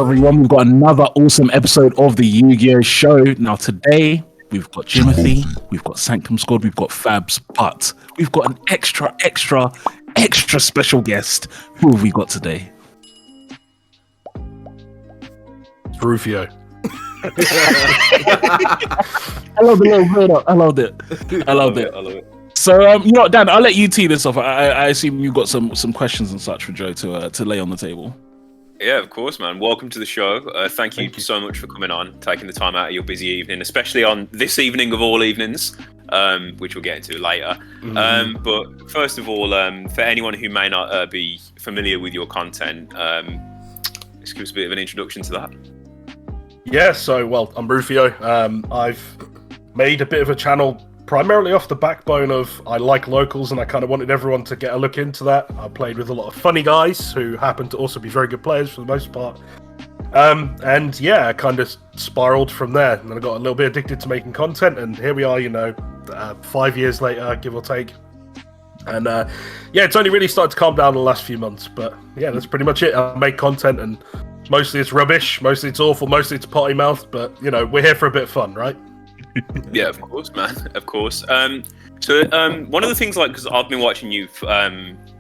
everyone. We've got another awesome episode of the Yu-Gi-Oh show. Now today, we've got Jimothy, we've got Sanctum Squad, we've got Fabs, but we've got an extra special guest. Who have we got today? It's Rufio. I love the little build up. I loved it. I love it. So, you know, Dan, I'll let you tee this off. I assume you've got some questions and such for Joe to lay on the table. Yeah, of course, man. Welcome to the show. Thank you so much for coming on, taking the time out of your busy evening, especially on this evening of all evenings, which we'll get into later. But first of all, for anyone who may not be familiar with your content, just give us a bit of an introduction to that. Yeah, so, well, I'm Rufio. I've made a bit of a channel primarily off the backbone of I like locals, and I kind of wanted everyone to get a look into that. I played with a lot of funny guys who happen to also be very good players for the most part. And yeah, I kind of spiraled from there, and then I got a little bit addicted to making content, and here we are, 5 years later, give or take. And yeah, it's only really started to calm down in the last few months, but yeah, that's pretty much it. I make content, and mostly it's rubbish, mostly it's awful, mostly it's potty mouth, but we're here for a bit of fun, right? Yeah, of course, man. Of course. So one of the things, because I've been watching you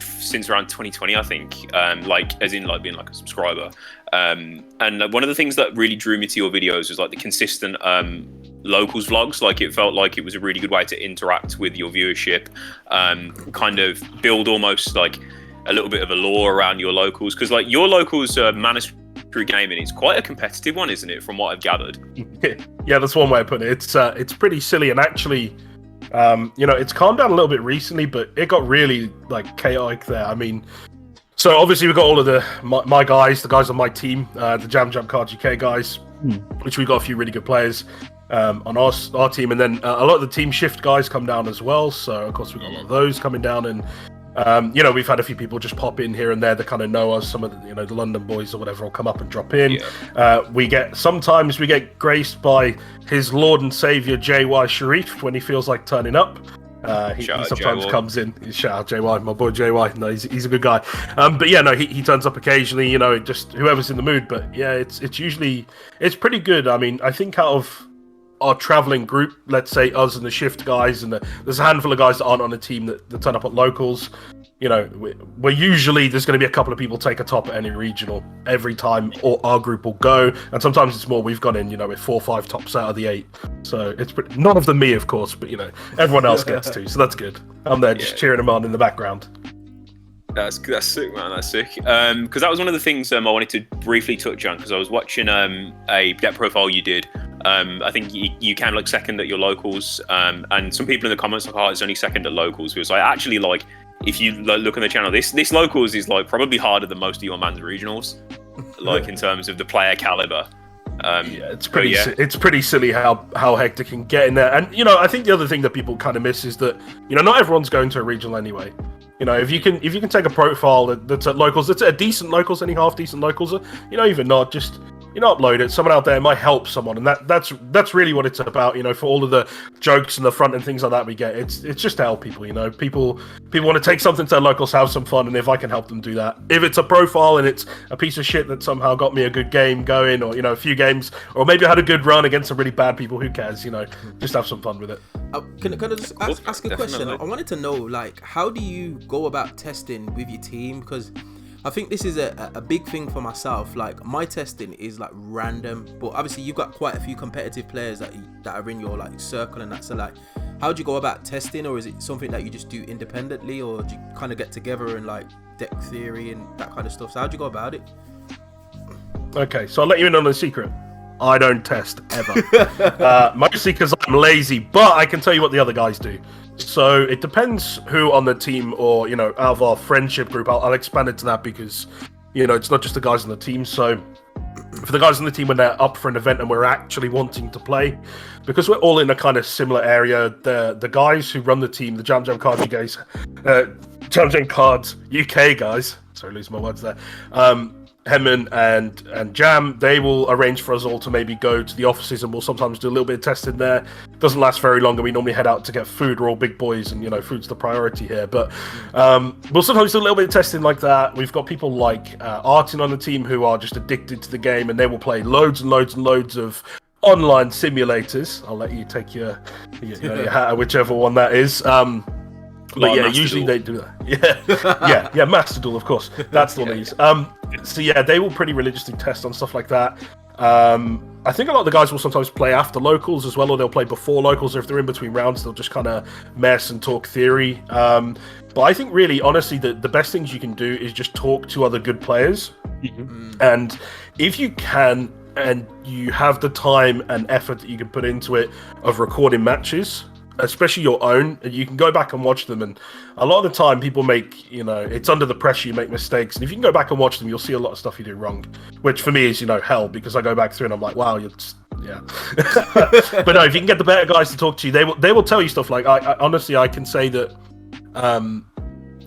since around 2020, I think, as in being a subscriber. And one of the things that really drew me to your videos was the consistent locals vlogs. It felt like it was a really good way to interact with your viewership, kind of build almost a little bit of a lore around your locals, because your locals managed through gaming, it's quite a competitive one, isn't it, from what I've gathered? Yeah, that's one way of putting it. It's pretty silly, and actually it's calmed down a little bit recently, but it got really chaotic there. I mean, so obviously we've got all of my guys, the guys on my team, the Jam Cards UK guys, which we've got a few really good players on our team, and then a lot of the Team Shift guys come down as well, so of course we've got a lot of those coming down, and we've had a few people just pop in here and there that kind of know us. Some of the, the London boys or whatever will come up and drop in. Yeah. Sometimes we get graced by his Lord and Savior JY Sharif when he feels like turning up. He sometimes comes in. Shout out JY, my boy JY. No, he's a good guy. But yeah, no, he turns up occasionally. Just whoever's in the mood. But yeah, it's pretty good. I mean, I think out of our traveling group, let's say us and the Shift guys, and there's a handful of guys that aren't on the team that turn up at locals. We're usually, there's going to be a couple of people take a top at any regional every time, or our group will go, and sometimes it's more. We've gone in, with 4 or 5 tops out of the 8, so it's pretty, none of them me, of course, but everyone else gets to, so that's good. I'm there just cheering them on in the background. That's sick, man. That's sick. Because that was one of the things I wanted to briefly touch on, because I was watching a depth profile you did. I think you came second at your locals, and some people in the comments it's only second at locals. It was actually if you look on the channel, this locals is probably harder than most of your man's regionals, in terms of the player caliber. Yeah, it's pretty silly how hectic it can get in there. And I think the other thing that people kind of miss is that not everyone's going to a regional anyway. If you can take a profile that's at locals, that's at a decent locals, any half decent locals, even not, just upload it. Someone out there might help someone, and that's really what it's about. For all of the jokes and the front and things like that we get, it's just to help people. People want to take something to their locals, have some fun, and if I can help them do that, if it's a profile and it's a piece of shit that somehow got me a good game going, or a few games, or maybe I had a good run against some really bad people, who cares? Just have some fun with it. Can I just ask a question? I wanted to know, how do you go about testing with your team? Because I think this is a big thing for myself. My testing is random, but obviously you've got quite a few competitive players that are in your circle, and that's how do you go about testing? Or is it something that you just do independently, or do you kind of get together and deck theory and that kind of stuff? So how do you go about it? Okay, so I'll let you in on a secret. I don't test ever. Mostly because I'm lazy, but I can tell you what the other guys do. So it depends who on the team, or out of our friendship group. I'll expand it to that, because it's not just the guys on the team. So for the guys on the team, when they're up for an event and we're actually wanting to play, because we're all in a kind of similar area, the guys who run the team, the Jam Cards UK guys, sorry, losing my words there, Hemon and Jam, they will arrange for us all to maybe go to the offices, and we'll sometimes do a little bit of testing there. Doesn't last very long, and we normally head out to get food. We're all big boys, and food's the priority here. But we'll sometimes do a little bit of testing like that. We've got people like Artin on the team who are just addicted to the game, and they will play loads and loads and loads of online simulators. I'll let you take your hat, whichever one that is. But yeah, usually they do that. Yeah, Master Duel, of course. That's the one they use. So yeah, they will pretty religiously test on stuff like that. I think a lot of the guys will sometimes play after locals as well, or they'll play before locals. Or if they're in between rounds, they'll just kind of mess and talk theory. But I think really, honestly, the best things you can do is just talk to other good players. And if you can, and you have the time and effort that you can put into it of recording matches, especially your own, and you can go back and watch them, and a lot of the time people make, it's under the pressure, you make mistakes, and if you can go back and watch them, you'll see a lot of stuff you do wrong, which for me is hell, because I go back through and I'm like, wow, yeah. But no, if you can get the better guys to talk to you, they will tell you stuff like, I honestly, I can say that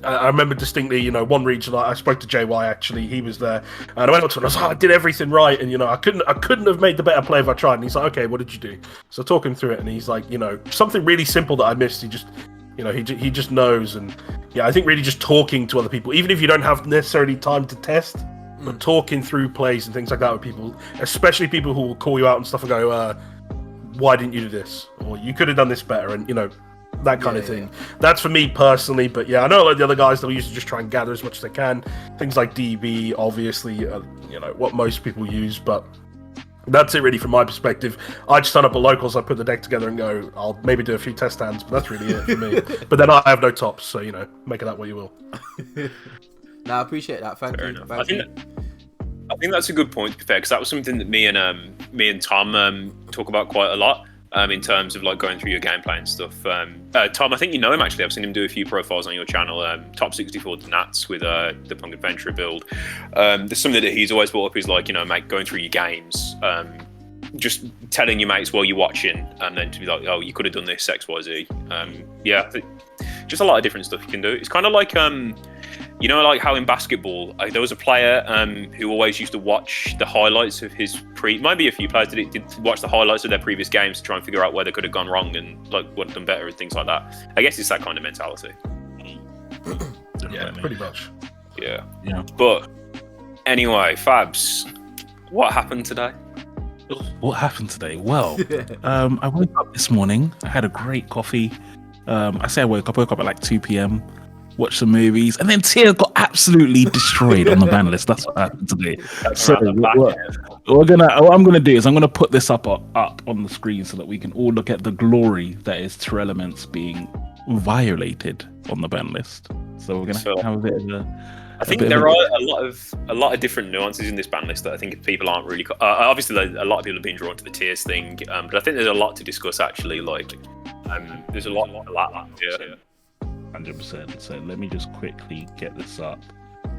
I remember distinctly, one region, I spoke to JY, actually, he was there, and I went up to him, I was like, I did everything right, and, I couldn't have made the better play if I tried, and he's like, okay, what did you do? So I talk him through it, and he's like, something really simple that I missed, he just knows, and yeah, I think really just talking to other people, even if you don't have necessarily time to test, but talking through plays and things like that with people, especially people who will call you out and stuff and go, why didn't you do this? Or you could have done this better, and, that kind of thing. Yeah. That's for me personally, but yeah, I know a lot of the other guys, they'll usually just try and gather as much as they can. Things like DB, obviously, what most people use, but that's it really from my perspective. I just turn up at locals, I put the deck together and go, I'll maybe do a few test hands, but that's really it for me. But then I have no tops, so, make of that what you will. No, I appreciate that. Thank you. I think that's a good point, to be fair, because that was something that me and Tom talk about quite a lot. In terms of like going through your gameplay and stuff. Tom, I think you know him actually. I've seen him do a few profiles on your channel. Top 64 Nats with the Punk Adventurer build. There's something that he's always brought up is like, mate, going through your games, just telling your mates while you're watching, and then to be like, oh, you could have done this, X, Y, Z. Yeah, just a lot of different stuff you can do. It's kind of like like how in basketball, there was a player who always used to watch the highlights of his maybe a few players did watch the highlights of their previous games to try and figure out where they could have gone wrong and like what done better and things like that. I guess it's that kind of mentality. Yeah, pretty much. Yeah. But anyway, Fabs, what happened today? What happened today? Well, I woke up this morning. I had a great coffee. I woke up at like 2 p.m. Watched some movies, and then Tia got absolutely destroyed on the ban list. That's what happened today. So what I'm gonna do is I'm gonna put this up on the screen so that we can all look at the glory that is Terrell Elements being violated on the ban list. So we're gonna have a bit of a. I think there are a lot of different nuances in this ban list that I think people aren't really. Obviously, a lot of people have been drawn to the tiers thing, but I think there's a lot to discuss actually. Like, there's a lot. Yeah. 100%. So let me just quickly get this up,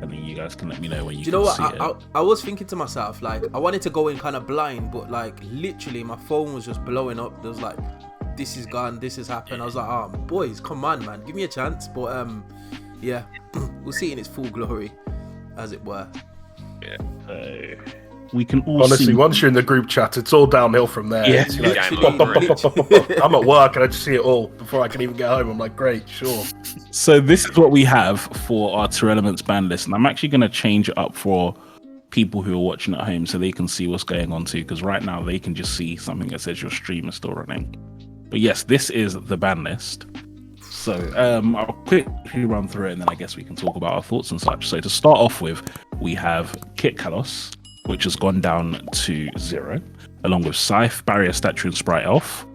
and then you guys can let me know when you. Do you know what? See it. I was thinking to myself, like, I wanted to go in kind of blind, but like literally my phone was just blowing up. There was like, this is gone, this has happened. I was like, oh boys, come on, man, give me a chance. But yeah, we'll see it in its full glory, as it were. Yeah. We can all honestly see. Once you're in the group chat, it's all downhill from there. Yeah. I'm at work and I just see it all before I can even get home. I'm like, great, sure. So this is what we have for our Terrell Elements ban list, and I'm actually going to change it up for people who are watching at home so they can see what's going on too, because right now they can just see something that says your stream is still running. But yes, this is the ban list. So I'll quickly run through it, and then I guess we can talk about our thoughts and such. So to start off with, we have Kit Kalos, which has gone down to 0, along with Scythe, Barrier Statue, and Sprite Elf.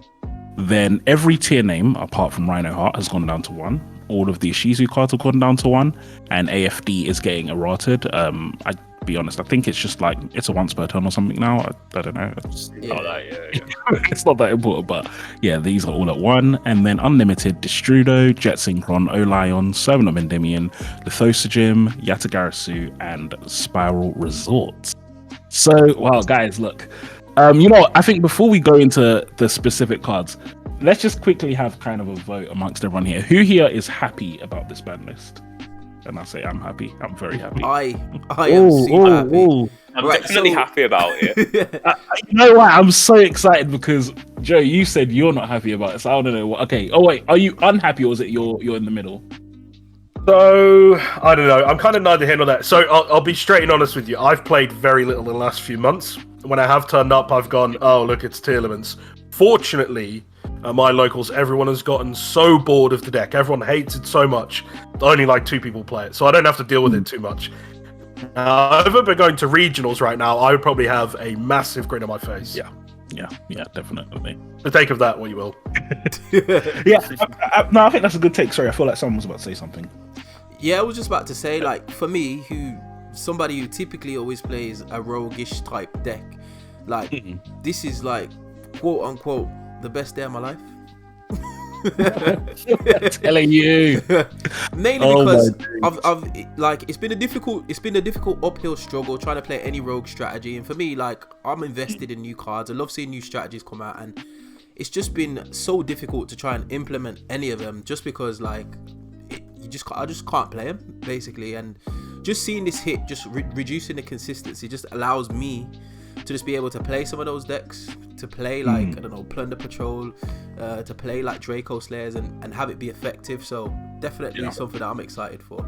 Then every tier name, apart from Rhino Heart, has gone down to 1. All of the Ishizu cards have gone down to 1, and AFD is getting errated. I'd be honest, I think it's just like, it's a once per turn or something now. I don't know. It's not that important, but yeah, these are all at 1. And then Unlimited, Destrudo, Jet Synchron, Olion, Servant of Endymion, Lithosogym, Yatagarasu, and Spiral Resorts. So, well, guys, look, I think before we go into the specific cards, let's just quickly have kind of a vote amongst everyone here. Who here is happy about this ban list? and I say I'm happy. I'm very happy. I am super happy. I'm definitely happy about it. You know what? I'm so excited because Joe, you said you're not happy about it, so I want to know what. Okay. Oh wait, are you unhappy or is it you're in the middle? So I don't know. I'm kind of neither here nor there. So I'll be straight and honest with you. I've played very little in the last few months. When I have turned up, I've gone, oh look, it's tier limits. Fortunately, at my locals, everyone has gotten so bored of the deck. Everyone hates it so much. Only like 2 people play it, so I don't have to deal with it too much. If I've been going to regionals right now, I would probably have a massive grin on my face. Yeah, definitely. So take of that what you will. No, I think that's a good take. Sorry, I feel like someone was about to say something. Yeah, I was just about to say, like, for me, somebody who typically always plays a roguish type deck, like, this is like, quote unquote, the best day of my life. Telling you. Mainly because I've like it's been a difficult uphill struggle trying to play any rogue strategy, and for me, like, I'm invested in new cards. I love seeing new strategies come out, and it's just been so difficult to try and implement any of them just because, like, I just can't play them basically. And just seeing this hit, just reducing the consistency, just allows me to just be able to play some of those decks, to play like I don't know, Plunder Patrol, to play like Draco Slayers and have it be effective. So definitely something that I'm excited for.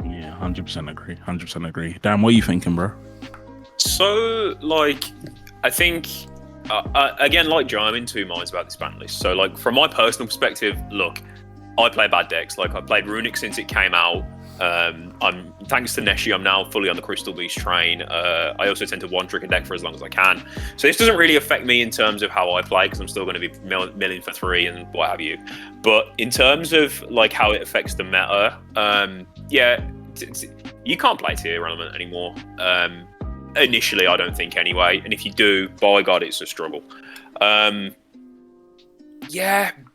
Yeah, 100% agree. 100% agree. Dan, what are you thinking, bro? So, like, I think again, like Joe, I'm in 2 minds about this ban list. So, like, from my personal perspective, look, I play bad decks. Like, I played Runic since it came out. I'm thanks to Neshi, I'm now fully on the Crystal Beast train. I also tend to one-trick a deck for as long as I can. So this doesn't really affect me in terms of how I play, because I'm still going to be milling for 3 and what have you. But in terms of like how it affects the meta, you can't play tier element anymore. Initially, I don't think anyway. And if you do, by God, it's a struggle.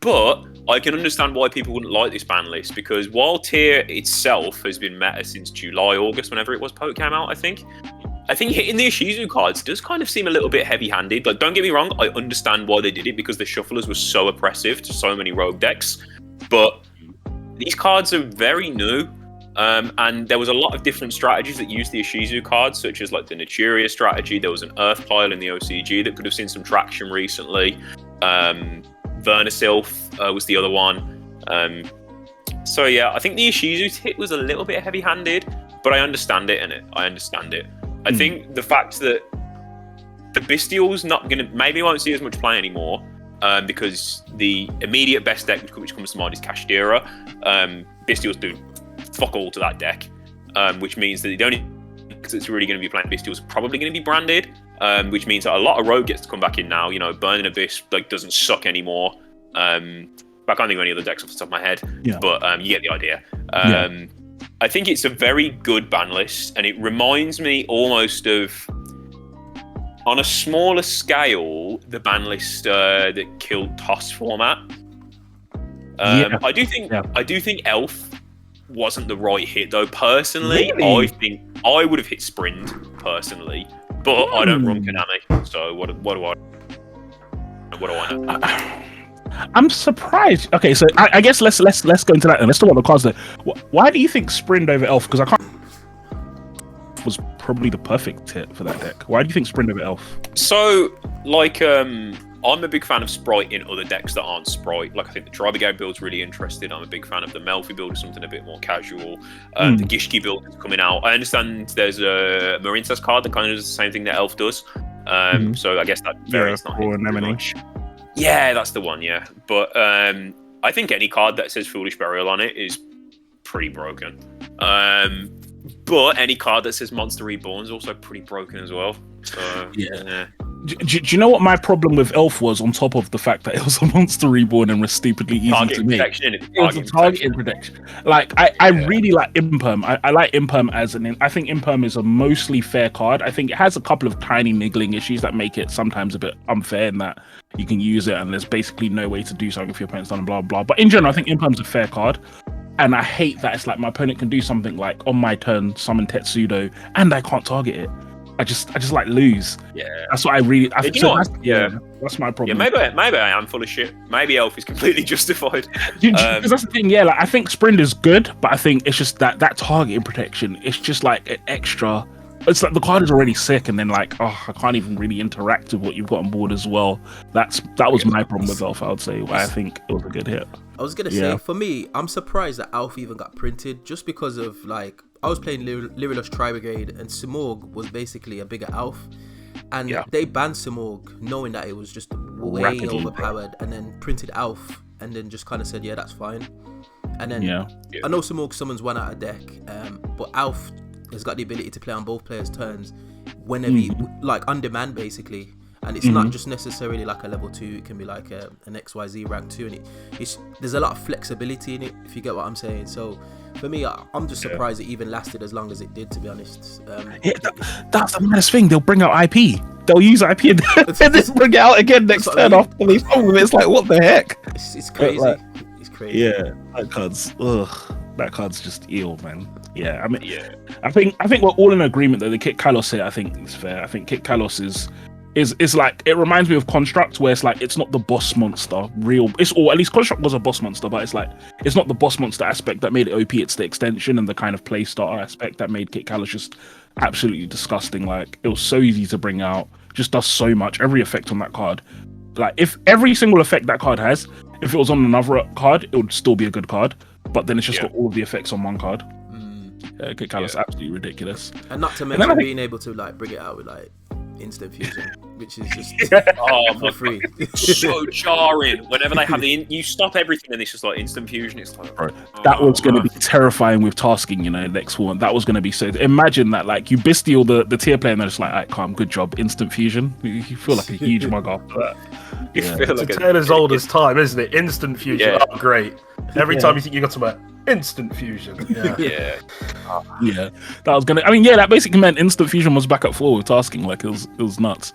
But I can understand why people wouldn't like this ban list, because while tier itself has been meta since July, August, whenever it was Poke came out, I think hitting the Ishizu cards does kind of seem a little bit heavy-handed. Like, don't get me wrong, I understand why they did it, because the shufflers were so oppressive to so many rogue decks. But these cards are very new. And there was a lot of different strategies that used the Ishizu cards, such as like the Naturia strategy. There was an Earth Pile in the OCG that could have seen some traction recently. Vernisylph was the other one. So yeah, I think the Ishizu's hit was a little bit heavy-handed, but I understand it, I think the fact that the Bestial's not gonna, maybe won't see as much play anymore, because the immediate best deck which comes to mind is Kashtira. Bestials do fuck all to that deck, which means that the only decks that's really going to be playing Bestials are probably going to be branded. Which means that a lot of rogue gets to come back in now. You know, Burning Abyss like doesn't suck anymore. I can't think of any other decks off the top of my head, but you get the idea. I think it's a very good ban list, and it reminds me almost of, on a smaller scale, the ban list that killed TOS format. I do think Elf wasn't the right hit though. Personally, really? I think I would have hit Sprint personally. But I don't run Konami, so what do I know? I'm surprised. Okay, so I guess let's go into that and let's talk about the cards there. Why do you think Sprint over Elf? Because I can't. Was probably the perfect hit for that deck. Why do you think Sprint over Elf? So, like, I'm a big fan of Sprite in other decks that aren't Sprite. Like, I think the Tribigate build's really interesting. I'm a big fan of the Melfi build, or something a bit more casual. The Gishki build is coming out. I understand there's a Marinsas card that kind of does the same thing that Elf does. So I guess that variant's not much. Yeah, that's the one, yeah. But I think any card that says Foolish Burial on it is pretty broken. But any card that says Monster Reborn is also pretty broken as well. So, yeah. Do you know what my problem with Elf was, on top of the fact that it was a Monster Reborn and was stupidly easy to make? It was a targeting protection. Like, I really like Imperm. I like Imperm I think Imperm is a mostly fair card. I think it has a couple of tiny niggling issues that make it sometimes a bit unfair in that you can use it and there's basically no way to do something if your opponent's done, blah, blah. But in general, I think Imperm's a fair card. And I hate that it's like my opponent can do something like, on my turn, summon Tetsudo, and I can't target it. I just like lose. Yeah, that's what I really. You know what? That's my problem. Yeah, maybe I am full of shit. Maybe Elf is completely justified. Because that's the thing. Yeah, like I think Sprint is good, but I think it's just that targeting protection. It's just like an extra. It's like the card is already sick, and then like, oh, I can't even really interact with what you've got on board as well. That was my problem with Elf. I would say I think it was a good hit. I was gonna say, for me, I'm surprised that Alf even got printed, just because of like I was playing Lyrilus Tri-Brigade, and Simorg was basically a bigger Alf, and they banned Simorg knowing that it was just way Rapidly, overpowered, and then printed Alf, and then just kind of said, yeah, that's fine. And then I know Simorg summons one out of deck, but Alf has got the ability to play on both players' turns whenever like on demand basically, and it's not just necessarily like a level 2. It can be like an XYZ rank 2, and there's a lot of flexibility in it, if you get what I'm saying. So for me, I'm just surprised it even lasted as long as it did, to be honest. That's the nice thing. They'll bring out IP. They'll use IP and then bring it out again next turn after they've done with it. It's like, what the heck? It's crazy. It's crazy. Yeah, that card's just ill, man. Yeah, I mean, I think we're all in agreement that the Kit Kalos here, I think is fair. I think Kit Kalos is like, it reminds me of Construct, where it's like it's not the boss monster or at least Construct was a boss monster, but it's like it's not the boss monster aspect that made it OP. It's the extension and the kind of play starter aspect that made Kit Kalos just absolutely disgusting. Like, it was so easy to bring out, just does so much. Every effect on that card, like if every single effect that card has, if it was on another card, it would still be a good card. But then it's just got all of the effects on one card. Kit Kalos absolutely ridiculous. And not to mention being able to like bring it out with like instant fusion, which is just for free. So jarring. Whenever they have you stop everything and it's just like instant fusion. It's like, that was going to be terrifying with tasking, next one. That was going to be so. Imagine that, like, you bestial the tier player and they're just like, alright, calm, good job, instant fusion. You feel like a huge mug after that. It's a tale as old as time, isn't it? Instant fusion, great. Every time you think you got some instant fusion. That was gonna. I mean, that basically meant instant fusion was back at 4 with tasking. Like, it was nuts.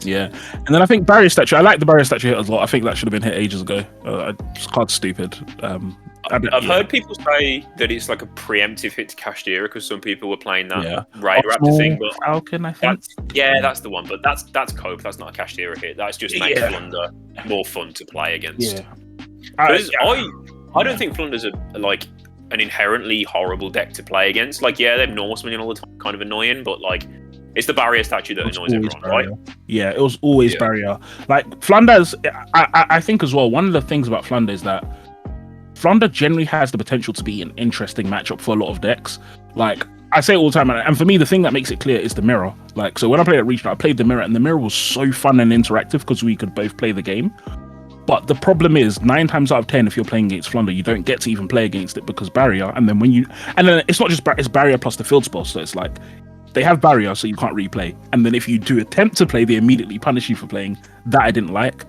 Yeah, and then I think barrier statue. I like the barrier statue hit as well. I think that should have been hit ages ago. It's quite stupid. I've heard people say that it's like a preemptive hit to Kashtira because some people were playing that Raider Raptor thing. But Falcon, I think. That's the one. But that's Cope. That's not a Kashtira hit. That's just makes Flunder more fun to play against. I don't think Flunder's like an inherently horrible deck to play against. Like, they have normal summoning all the time, kind of annoying, but like, it's the barrier statue that annoys everyone, right? Yeah, it was always barrier. Like, Flunder's, I think as well, one of the things about Flunder is that Flunder generally has the potential to be an interesting matchup for a lot of decks. Like, I say it all the time, and for me, the thing that makes it clear is the mirror. Like, so when I played at Regional, I played the mirror, and the mirror was so fun and interactive because we could both play the game. But the problem is, 9 times out of 10, if you're playing against Flunder, you don't get to even play against it because barrier. And then it's not just it's barrier plus the field spell. So it's like they have barrier, so you can't replay. And then if you do attempt to play, they immediately punish you for playing. That I didn't like.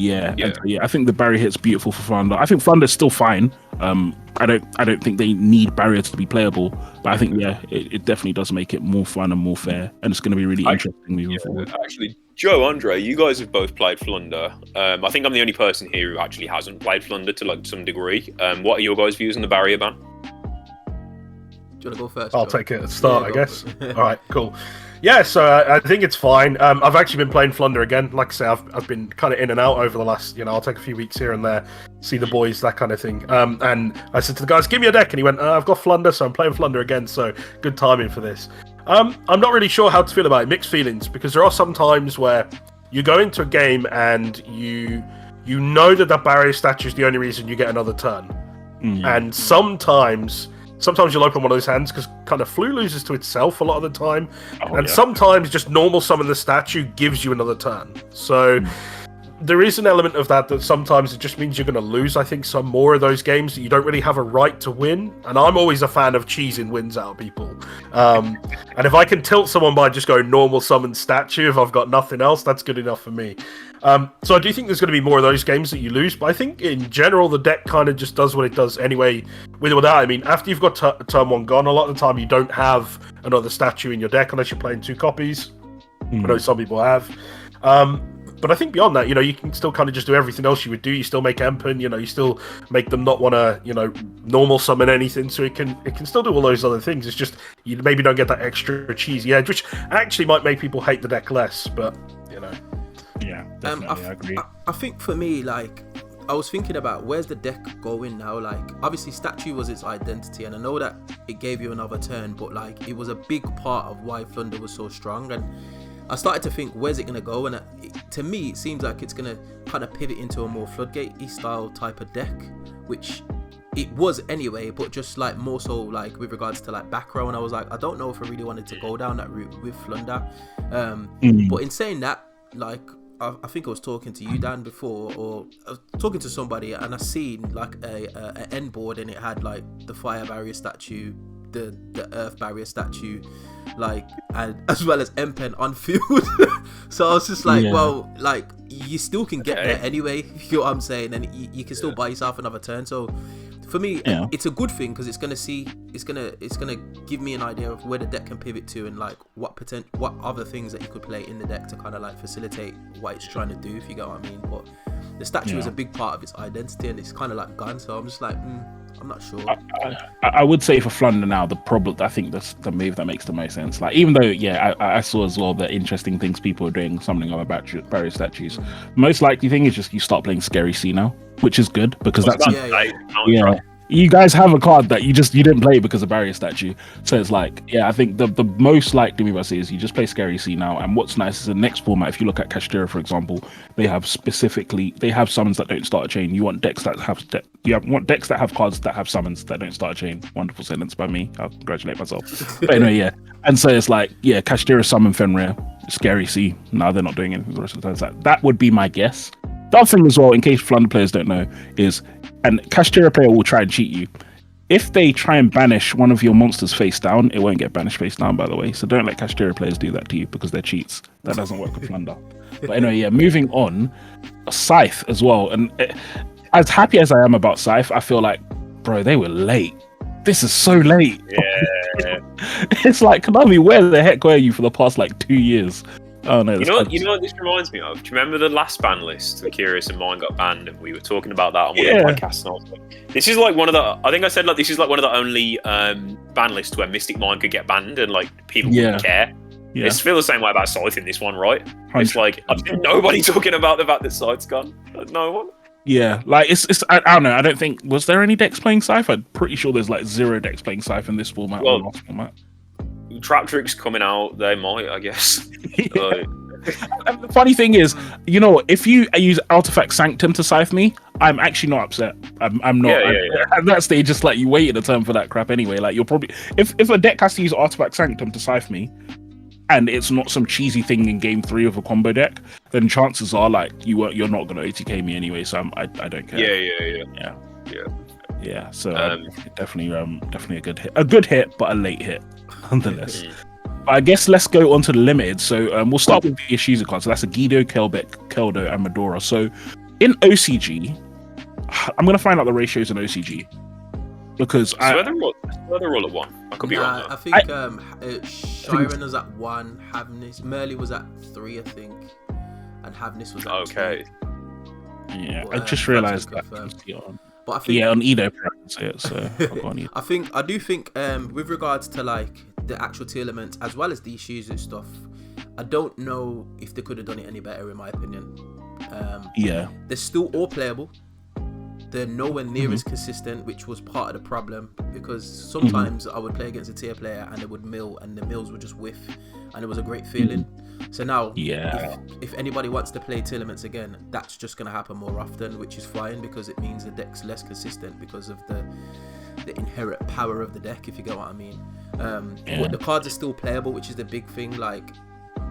I think the barrier hit's beautiful for Flunder. I think Flunder's still fine. I don't think they need barrier to be playable, but I think it definitely does make it more fun and more fair, and it's going to be really interesting moving forward. Actually, Joe, Andre, you guys have both played Flunder. I think I'm the only person here who actually hasn't played Flunder to like some degree. What are your guys' views on the barrier ban? Do you want to go first? I'll take it at the start, I guess. All right, cool. Yeah, so I think it's fine. I've actually been playing Flunder again. Like I say, I've been kind of in and out over the last, I'll take a few weeks here and there, see the boys, that kind of thing. And I said to the guys, give me a deck. And he went, I've got Flunder, so I'm playing Flunder again. So good timing for this. I'm not really sure how to feel about it. Mixed feelings, because there are some times where you go into a game and you know that barrier statue is the only reason you get another turn. Mm-hmm. And sometimes you'll open one of those hands because kind of Flu loses to itself a lot of the time. Sometimes just normal summon the statue gives you another turn. So there is an element of that sometimes it just means you're going to lose. I think some more of those games that you don't really have a right to win. And I'm always a fan of cheesing wins out of people. And if I can tilt someone by just going normal summon statue, if I've got nothing else, that's good enough for me. So I do think there's going to be more of those games that you lose, but I think in general the deck kind of just does what it does anyway, with or without. I mean, after you've got turn 1 gone, a lot of the time you don't have another statue in your deck unless you're playing 2 copies. I know some people have. But I think beyond that, you can still kind of just do everything else you would do. You still make Empen, you still make them not want to, normal summon anything. So it can still do all those other things. It's just you maybe don't get that extra cheesy edge, which actually might make people hate the deck less. But Yeah, definitely, I agree. I think for me, like, I was thinking about where's the deck going now. Like, obviously statue was its identity, and I know that it gave you another turn, but like it was a big part of why Thunder was so strong. And I started to think, where's it going to go? And to me, it seems like it's going to kind of pivot into a more Floodgate-y style type of deck, which it was anyway, but just like more so like with regards to like back row. And I was like, I don't know if I really wanted to go down that route with Flunder. But in saying that, like, I think I was talking to you, Dan, before, or I was talking to somebody, and I seen like a end board, and it had like the fire barrier statue, the earth barrier statue, like, and as well as Empen on field. So I was just like, well, like, you still can get there anyway, if you know what I'm saying, and you can still buy yourself another turn. So for me, it's a good thing, because it's gonna give me an idea of where the deck can pivot to, and like what other things that you could play in the deck to kind of like facilitate what it's trying to do, if you get what I mean. But the statue is a big part of its identity, and it's kind of like gone. So I'm just like, I'm not sure. I would say for Flunder now, I think that's the move that makes the most sense. Like, even though, I saw as well the interesting things people are doing, something about barrier statues. Most likely thing is just you start playing Scary Sea now, which is good, because that's you guys have a card that you didn't play because of barrier statue. So it's like, I think the most likely move I see is you just play Scary Sea now. And what's nice is the next format, if you look at Kashtira, for example, they have summons that don't start a chain. You want decks that have cards that have summons that don't start a chain. Wonderful sentence by me. I'll congratulate myself. But anyway, and so it's like, Kashtira summon Fenrir, Scary Sea. No, they're not doing anything the rest of the time. That would be my guess. The other thing as well, in case Flunder players don't know, is, and Kashtira player will try and cheat you. If they try and banish one of your monsters face down, it won't get banished face down, by the way. So don't let Kashtira players do that to you, because they're cheats. That doesn't work with Flunder. But anyway, moving on, Scythe as well. And as happy as I am about Scythe, I feel like, bro, they were late. This is so late. Yeah. It's like, Konami, where the heck were you for the past like 2 years? Oh no! You know what this reminds me of? Do you remember the last ban list that Curious and mine got banned, and we were talking about that on one of the podcasts? And I was like, this is like one of the. I think I said like this is like one of the only ban lists where Mystic Mine could get banned and like people wouldn't care. Yeah. It's feel the same way about Scythe in this one, right? 100%. It's like I've seen nobody talking about the fact that Scythe's gone. No one. Yeah, like it's. I don't know. I don't think was there any decks playing Scythe. I'm pretty sure there's like 0 decks playing Scythe in this format or last format. Trap Tricks coming out, they might, I guess. And the funny thing is, if you use Artifact Sanctum to Scythe me, I'm actually not upset. I'm not. At that stage, just like you waited a turn for that crap anyway. Like, you're probably if a deck has to use Artifact Sanctum to Scythe me, and it's not some cheesy thing in game 3 of a combo deck, then chances are like you're not going to OTK me anyway. So I don't care. Yeah. So definitely a good hit, but a late hit nonetheless. But I guess let's go on to the limited. So we'll start with the Ishizu card. So that's a Guido, Kelbeck, Keldo, and Medora. So in OCG, I'm going to find out the ratios in OCG, because they're all at 1. I could be wrong. I think Shiren was at 1, Havnis, Merly was at 3, I think, and Havnis was at 2. Yeah, I just realised that. But I think, on Edo, I say it. So I'll go on Edo. I do think with regards to like the actual tier elements as well as these shoes and stuff, I don't know if they could have done it any better, in my opinion. They're still all playable. They're nowhere near as consistent, which was part of the problem, because sometimes I would play against a tier player and they would mill, and the mills would just whiff, and it was a great feeling. So now, if anybody wants to play tier elements again, that's just going to happen more often, which is fine, because it means the deck's less consistent because of the inherent power of the deck, if you get what I mean. But the cards are still playable, which is the big thing. Like,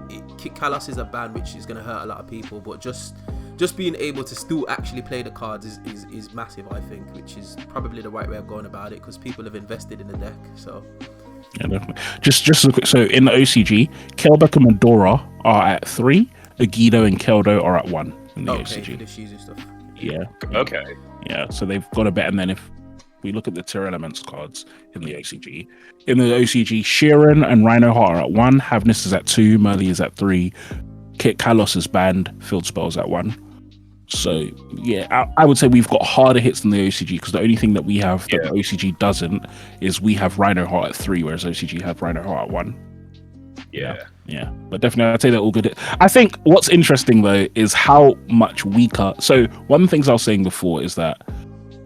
Kalos is a ban which is going to hurt a lot of people, but just being able to still actually play the cards is massive, I think, which is probably the right way of going about it, because people have invested in the deck. So yeah, definitely. Just a quick, so in the OCG, Kelbeck and Medora are at 3, Agido and Keldo are at 1 in the OCG. The shoes and stuff. Yeah. Okay. Yeah, so they've got a bet, and then if we look at the tier elements cards in the OCG, Sheeran and Rhino Heart are at 1, Havnis is at 2, Merly is at 3, Kit Kalos is banned, field spells at 1. So yeah, I would say we've got harder hits than the OCG, because the only thing that we have that the OCG doesn't is we have Rhino Heart at 3, whereas OCG have Rhino Heart at 1. Yeah, but definitely I'd say they're all good. I think what's interesting though is how much weaker. So one of the things I was saying before is that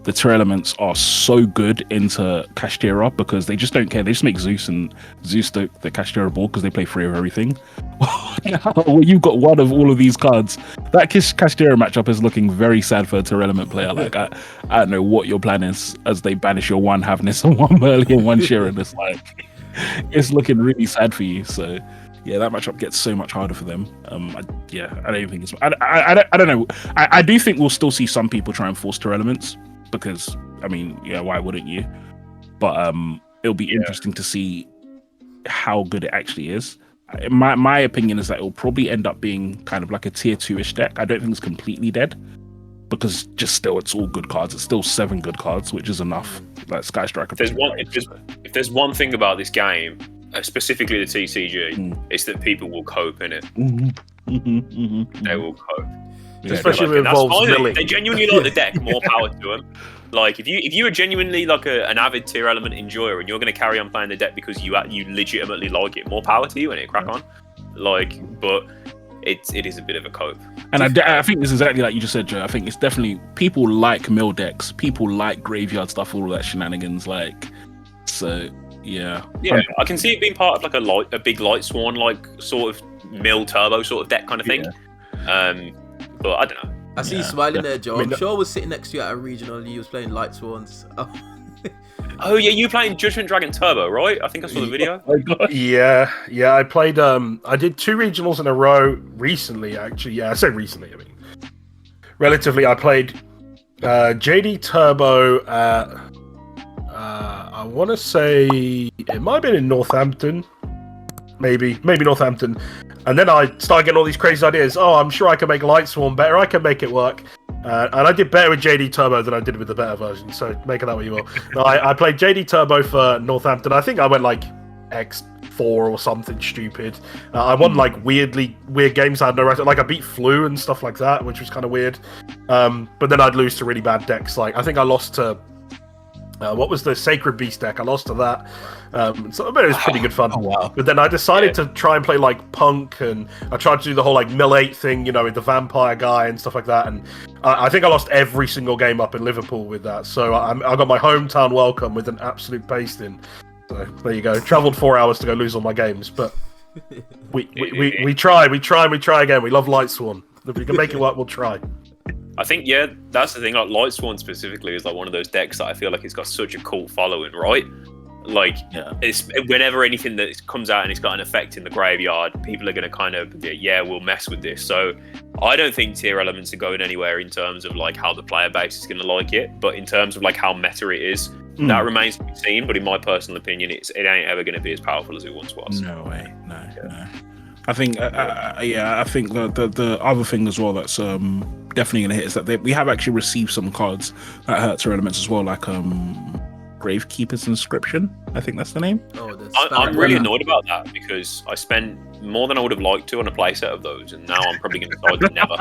the tier elements are so good into Kashtira because they just don't care. They just make Zeus the Kashtira board because they play 3 of everything. Well, you've got one of all of these cards. That Kashtira matchup is looking very sad for a tier element player. Like I don't know what your plan is as they banish your 1 Havness and 1 Merly and 1 Sheeran. It's like it's looking really sad for you. So yeah, that matchup gets so much harder for them. I don't think it's. I don't know. I do think we'll still see some people try and force tier elements. Because I mean, yeah, why wouldn't you? But it'll be interesting to see how good it actually is. My opinion is that it'll probably end up being kind of like a tier 2-ish deck. I don't think it's completely dead because just still it's all good cards. It's still 7 good cards, which is enough. Like Sky Striker. If there's one thing about this game, specifically the TCG, it's that people will cope in it. They will cope. Yeah, especially if it involves milling. They genuinely like the deck. More power to them. Like if you are genuinely like an avid tier element enjoyer and you're going to carry on playing the deck because you legitimately like it, more power to you and it crack on. Like, but it is a bit of a cope. And I think it's exactly like you just said, Joe. I think it's definitely people like mill decks, people like graveyard stuff, all of that shenanigans. Like, so yeah. I can see it being part of like a big light sworn like sort of mill turbo sort of deck kind of thing. But I don't know. I see you smiling there, Joe. I'm sure I was sitting next to you at a regional and you was playing Light Swans. Oh yeah, you playing Judgment Dragon Turbo, right? I think I saw the video. Yeah. I played. I did 2 regionals in a row recently. Actually, yeah, I say recently. I mean, relatively. I played JD Turbo. I want to say it might have been in Northampton. Maybe Northampton. And then I started getting all these crazy ideas. Oh, I'm sure I can make Light Swarm better. I can make it work. And I did better with JD Turbo than I did with the better version. So make it that what you will. No, I played JD Turbo for Northampton. I think I went like X4 or something stupid. I won like weird games. I had no right. Like I beat Flu and stuff like that, which was kind of weird. But then I'd lose to really bad decks. Like I think I lost to what was the Sacred Beast deck? I lost to that. So I bet it was pretty good fun. Oh, wow. But then I decided to try and play like Punk, and I tried to do the whole like Mill 8 thing, you know, with the vampire guy and stuff like that. And I think I lost every single game up in Liverpool with that. So I got my hometown welcome with an absolute pasting. So there you go. Traveled 4 hours to go lose all my games, but we try again. We love Light Sworn. If we can make it work, we'll try. I think that's the thing. Like Light Sworn specifically is like one of those decks that I feel like it's got such a cult following, right? Like, it's whenever anything that comes out and it's got an effect in the graveyard, people are going to kind of we'll mess with this. So I don't think tier elements are going anywhere in terms of like how the player base is going to like it, but in terms of like how meta it is, that remains to be seen. But in my personal opinion, it ain't ever going to be as powerful as it once was. No way, no. I think, I think the other thing as well that's definitely gonna hit is that we have actually received some cards that hurt tier elements as well, like Gravekeeper's Inscription. I think that's the name. I'm really annoyed about that because I spent more than I would have liked to on a playset of those, and now I'm probably going to decide to never.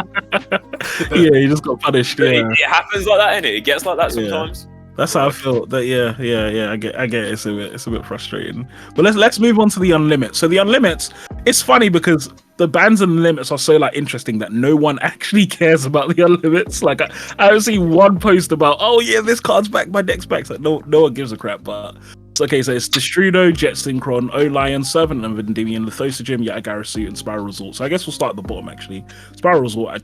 Yeah, you just got punished. Yeah. It happens like that, innit? It gets like that sometimes. That's how I feel. That I get it. It's a bit frustrating. But let's move on to the Unlimits. So the Unlimits, it's funny because the bans and limits are so like interesting that no one actually cares about the Unlimits. Like I don't see one post about, oh yeah, this card's back, my deck's back. So no one gives a crap. But it's okay. So it's Destrudo, Jet Synchron, O-Lion, Servant of Endymion, Lithosogem, Yatagara Suit, and Spiral Resort. So I guess we'll start at the bottom actually. Spiral Resort,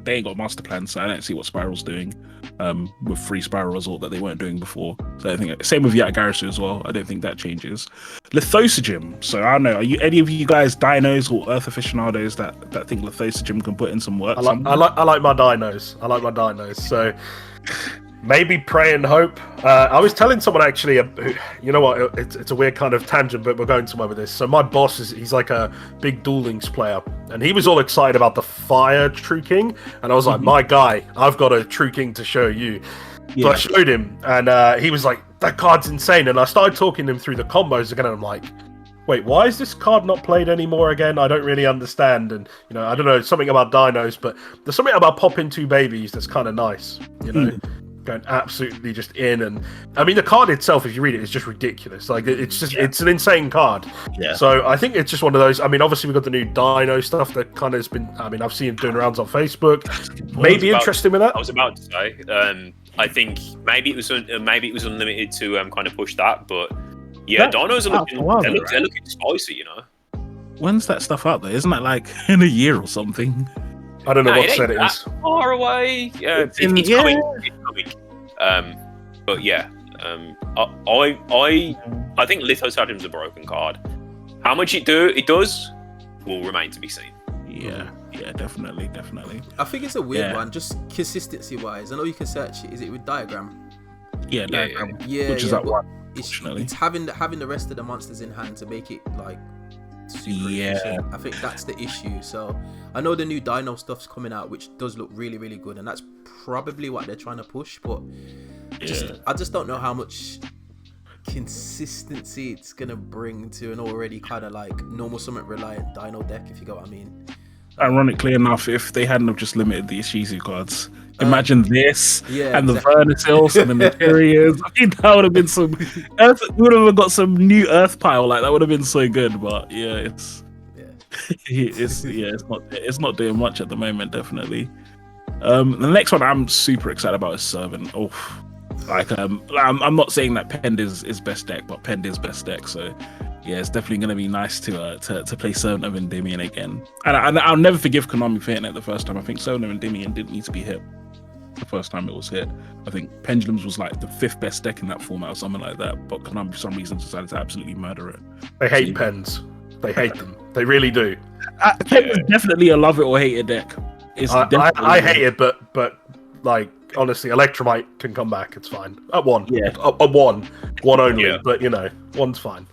they ain't got master plans, so I don't see what Spiral's doing with free Spiral Resort that they weren't doing before. So I think same with Yatagarasu as well. I don't think that changes. Lithosogem. So I don't know. Are you any of you guys dinos or Earth aficionados that think Lithosogem can put in some work? I like my dinos. So maybe pray and hope. I was telling someone actually, you know what? It's a weird kind of tangent, but we're going somewhere with this. So my boss he's like a big Duel Links player, and he was all excited about the Fire True King, and I was like, my guy, I've got a True King to show you. So I showed him, and he was like, that card's insane. And I started talking him through the combos again, and I'm like, wait, why is this card not played anymore again? I don't really understand. And, I don't know, something about dinos, but there's something about popping two babies that's kind of nice, going absolutely just in. And I mean, the card itself, if you read it, is just ridiculous. Like, it's just, it's an insane card. Yeah. So I think it's just one of those. I mean, obviously, we've got the new dino stuff that kind of has been, I mean, I've seen it doing rounds on Facebook. Maybe interested with that. I was about to say, I think maybe it was unlimited to kind of push that, but yeah, dinos are they're looking spicy, When's that stuff out there? Isn't that like in a year or something? I don't know what set it is. Far away. Yeah, it's coming. It's coming. But yeah, I think Lithosaurus is a broken card. How much it does will remain to be seen. Yeah, definitely. I think it's a weird one, just consistency wise. I know you can search it. Is it with diagram? Yeah, diagram. Yeah, which is that one. It's having the rest of the monsters in hand to make it like super efficient. I think that's the issue. So I know the new dino stuff's coming out, which does look really, really good, and that's probably what they're trying to push. But I just don't know how much consistency it's gonna bring to an already kind of like normal summit reliant dino deck, if you get what I mean. Ironically enough, if they hadn't have just limited the Ishizu cards, imagine this and the exactly. Vernatil's and the Materials. I think that would have been some. We would have got some new Earth pile. Like that would have been so good. But it's not doing much at the moment. Definitely. The next one I'm super excited about is Servant. Oh, I'm not saying that Pend is best deck, but Pend is best deck. So yeah, it's definitely going to be nice to play Servant of Endymion again. And I'll never forgive Konami for hitting it the first time. I think Servant of Endymion didn't need to be hit the first time it was hit. I think Pendulums was like the 5th best deck in that format or something like that. But Konami for some reason decided to absolutely murder it. They hate pens. They hate them. They really do. Pen is definitely a love it or hate it deck. I hate it, but like honestly, Electromite can come back. It's fine. At one. Yeah. At one only. Yeah. But one's fine.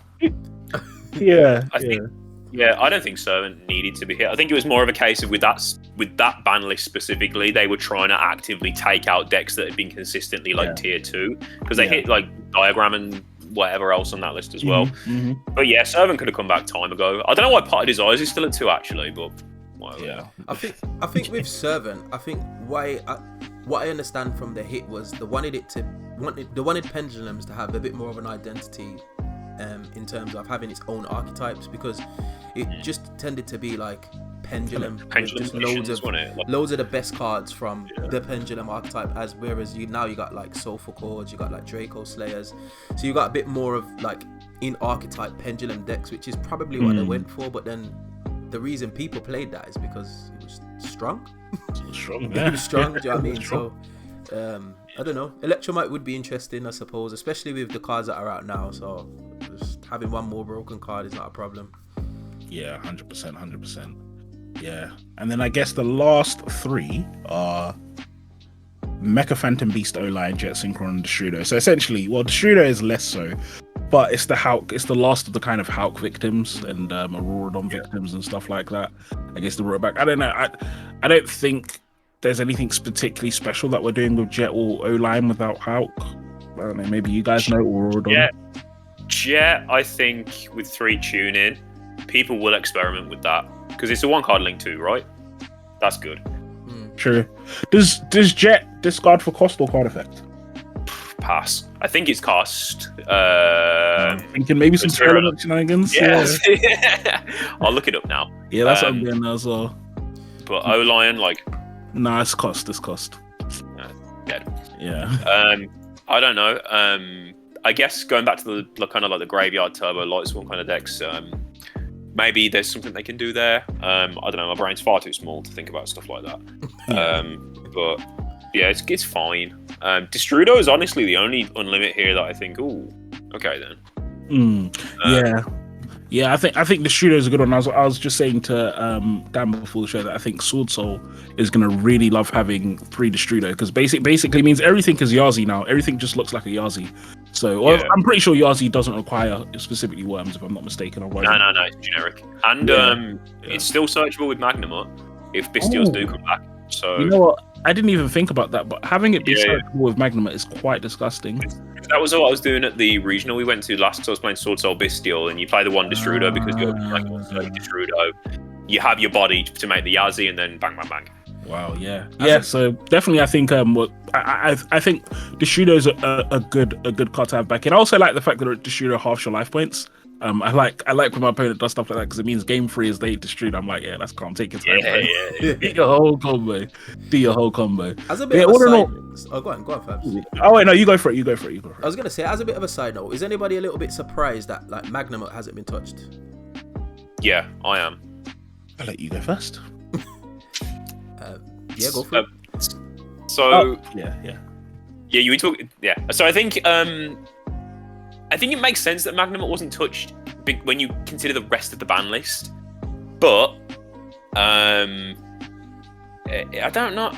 I think. Yeah, I don't think Servant needed to be hit. I think it was more of a case of with that ban list specifically, they were trying to actively take out decks that had been consistently like tier 2 because they hit like Diagram and whatever else on that list as well. Mm-hmm. But yeah, Servant could have come back time ago. I don't know why Part of Desires is still at 2 actually, but whatever. Yeah. I think with Servant, I think what I understand from the hit was they wanted Pendulums to have a bit more of an identity in terms of having its own archetypes, because it just tended to be like Pendulum just loads of the best cards from the Pendulum archetype, as whereas you got like Soulful Chords, you got like Draco Slayers, so you got a bit more of like in archetype Pendulum decks, which is probably what they went for. But then the reason people played that is because it was strong. It was strong, do you know what I mean? So I don't know, Electromite would be interesting, I suppose, especially with the cards that are out now. So just having one more broken card is not a problem. Yeah, 100%. Yeah, and then I guess the last 3 are Mecha Phantom Beast, O-Line, Jet Synchron, and Destrudo. So essentially, well, Destrudo is less so, but it's the Hulk. It's the last of the kind of Hulk victims and Auroradon victims and stuff like that. I guess the back. I don't know. I don't think there's anything particularly special that we're doing with Jet or O-Line without Hulk. I don't know. Maybe you guys know Auroradon. Yeah, Jet. I think with 3 tune-in, people will experiment with that because it's a 1-card link too, right? That's good. True. Does Jet discard for cost or card effect? Pass. I think it's cost. Thinking maybe some tournament shenanigans. Yeah. I'll look it up now. Yeah, that's what I'm doing now as well. But O-Lion, like, nah, it's cost. Dead. Yeah. I don't know. I guess going back to the kind of like the Graveyard Turbo Light Swarm kind of decks, maybe there's something they can do there. I don't know. My brain's far too small to think about stuff like that. But yeah, it's fine. Destrudo is honestly the only unlimit here that I think, ooh, okay then. Yeah. I think Destrudo is a good one. I was just saying to Dan before the show that I think Sword Soul is gonna really love having 3 Destrudo, because basically means everything is Yazi now. Everything just looks like a Yazi. So I'm pretty sure Yazi doesn't require specifically worms, if I'm not mistaken. No, it's generic. And it's still searchable with Magnamut if Bestials do come back. So you know what? I didn't even think about that, but having it be searchable with Magnamut is quite disgusting. That was what I was doing at the regional we went to last. So I was playing Sword Soul Bestial, and you play the one Destrudo because you're like Destrudo. You have your body to make the Yazzie, and then bang, bang, bang. Wow, yeah. So definitely, I think I think Destrudo is a good card to have back in. I also like the fact that Destrudo halves your life points. I like when my opponent does stuff like that because it means game 3 is they Destrudo. I'm like, yeah, that's calm. Take your time. Yeah. Do your whole combo. Do your whole combo. As a bit of a side note, go on, Fabs. Oh wait, no, you go for it. I was gonna say, as a bit of a side note, is anybody a little bit surprised that like Magnum hasn't been touched? Yeah, I am. I'll let you go first. Yeah, go for it. So yeah, you were talking. Yeah, so I think it makes sense that Magnum wasn't touched when you consider the rest of the ban list, but I don't know.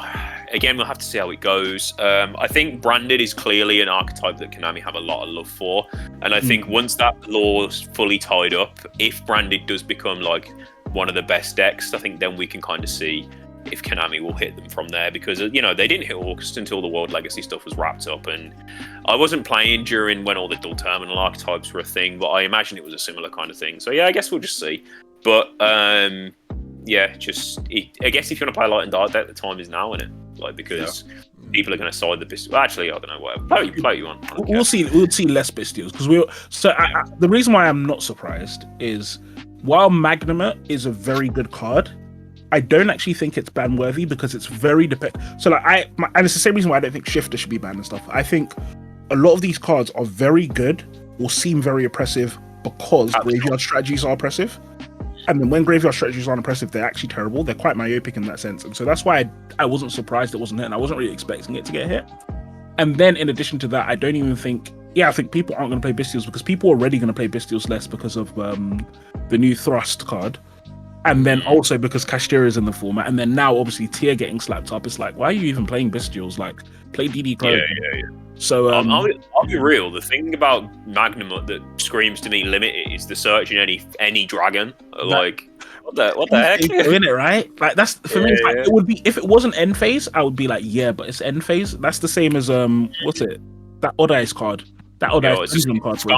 Again, we'll have to see how it goes. I think Branded is clearly an archetype that Konami have a lot of love for, and I think once that law's fully tied up, if Branded does become like one of the best decks, I think then we can kind of see if Konami will hit them from there, because they didn't hit August until the World Legacy stuff was wrapped up, and I wasn't playing during when all the dual terminal archetypes were a thing, but I imagine it was a similar kind of thing. So yeah, I guess we'll just see. But I guess if you want to play light and dark deck, the time is now, isn't it? Like, because people are going to side the Bestials. Well, actually, I don't know. Whatever. Play you on. We'll see less Bestials because the reason why I'm not surprised is while Magnuma is a very good card, I don't actually think it's ban worthy because it's very So like and it's the same reason why I don't think Shifter should be banned and stuff. I think a lot of these cards are very good or seem very oppressive because graveyard strategies are oppressive. And then when graveyard strategies aren't oppressive, they're actually terrible. They're quite myopic in that sense. And so that's why I wasn't surprised it wasn't hit, and I wasn't really expecting it to get hit. And then in addition to that, I don't even think I think people aren't going to play Bestials because people are already going to play Bestials less because of the new Thrust card. And then also because Kashtira is in the format, and then now obviously Tier getting slapped up. It's like, why are you even playing Bestials? Like, play DD Clone. Yeah. So I'll be real. The thing about Magnum that screams to me limited is the search in any dragon. Like, what the heck? In it, right? Like that's for me. Like, it would be if it wasn't end phase, I would be like, yeah, but it's end phase. That's the same as what's it? That Odd Eyes card. That Odd Eyes card.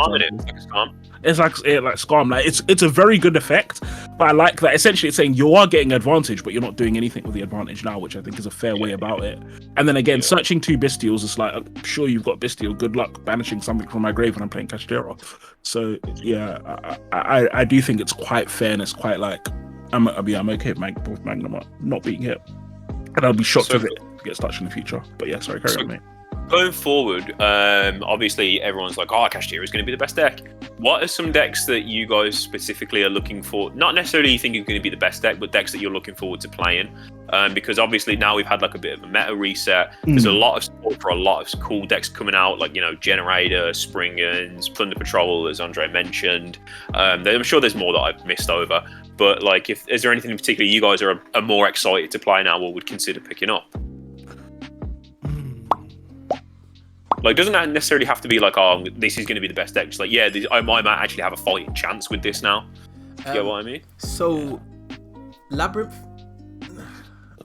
It's like Scam. Like it's a very good effect, but I like that. Essentially, it's saying you are getting advantage, but you're not doing anything with the advantage now, which I think is a fair way about it. And then again, searching 2 Bestials, it's like, I'm sure you've got Bestial. Good luck banishing something from my grave when I'm playing Kashtira. So yeah, I do think it's quite fair, and it's quite like I'm okay with Magnum not being hit, and I'll be shocked if it gets touched in the future. But yeah, sorry, carry on, mate. Going forward, obviously everyone's like, Kashtira is going to be the best deck. What are some decks that you guys specifically are looking for? Not necessarily you think it's going to be the best deck, but decks that you're looking forward to playing. Because obviously now we've had like a bit of a meta reset. There's a lot of support for a lot of cool decks coming out, like, Generator, Springans, Plunder Patrol, as Andre mentioned. I'm sure there's more that I've missed over. But like, is there anything in particular you guys are more excited to play now or would consider picking up? Like, doesn't that necessarily have to be like, this is going to be the best deck? Just like, I might actually have a fighting chance with this now. You get what I mean? So, Labyrinth.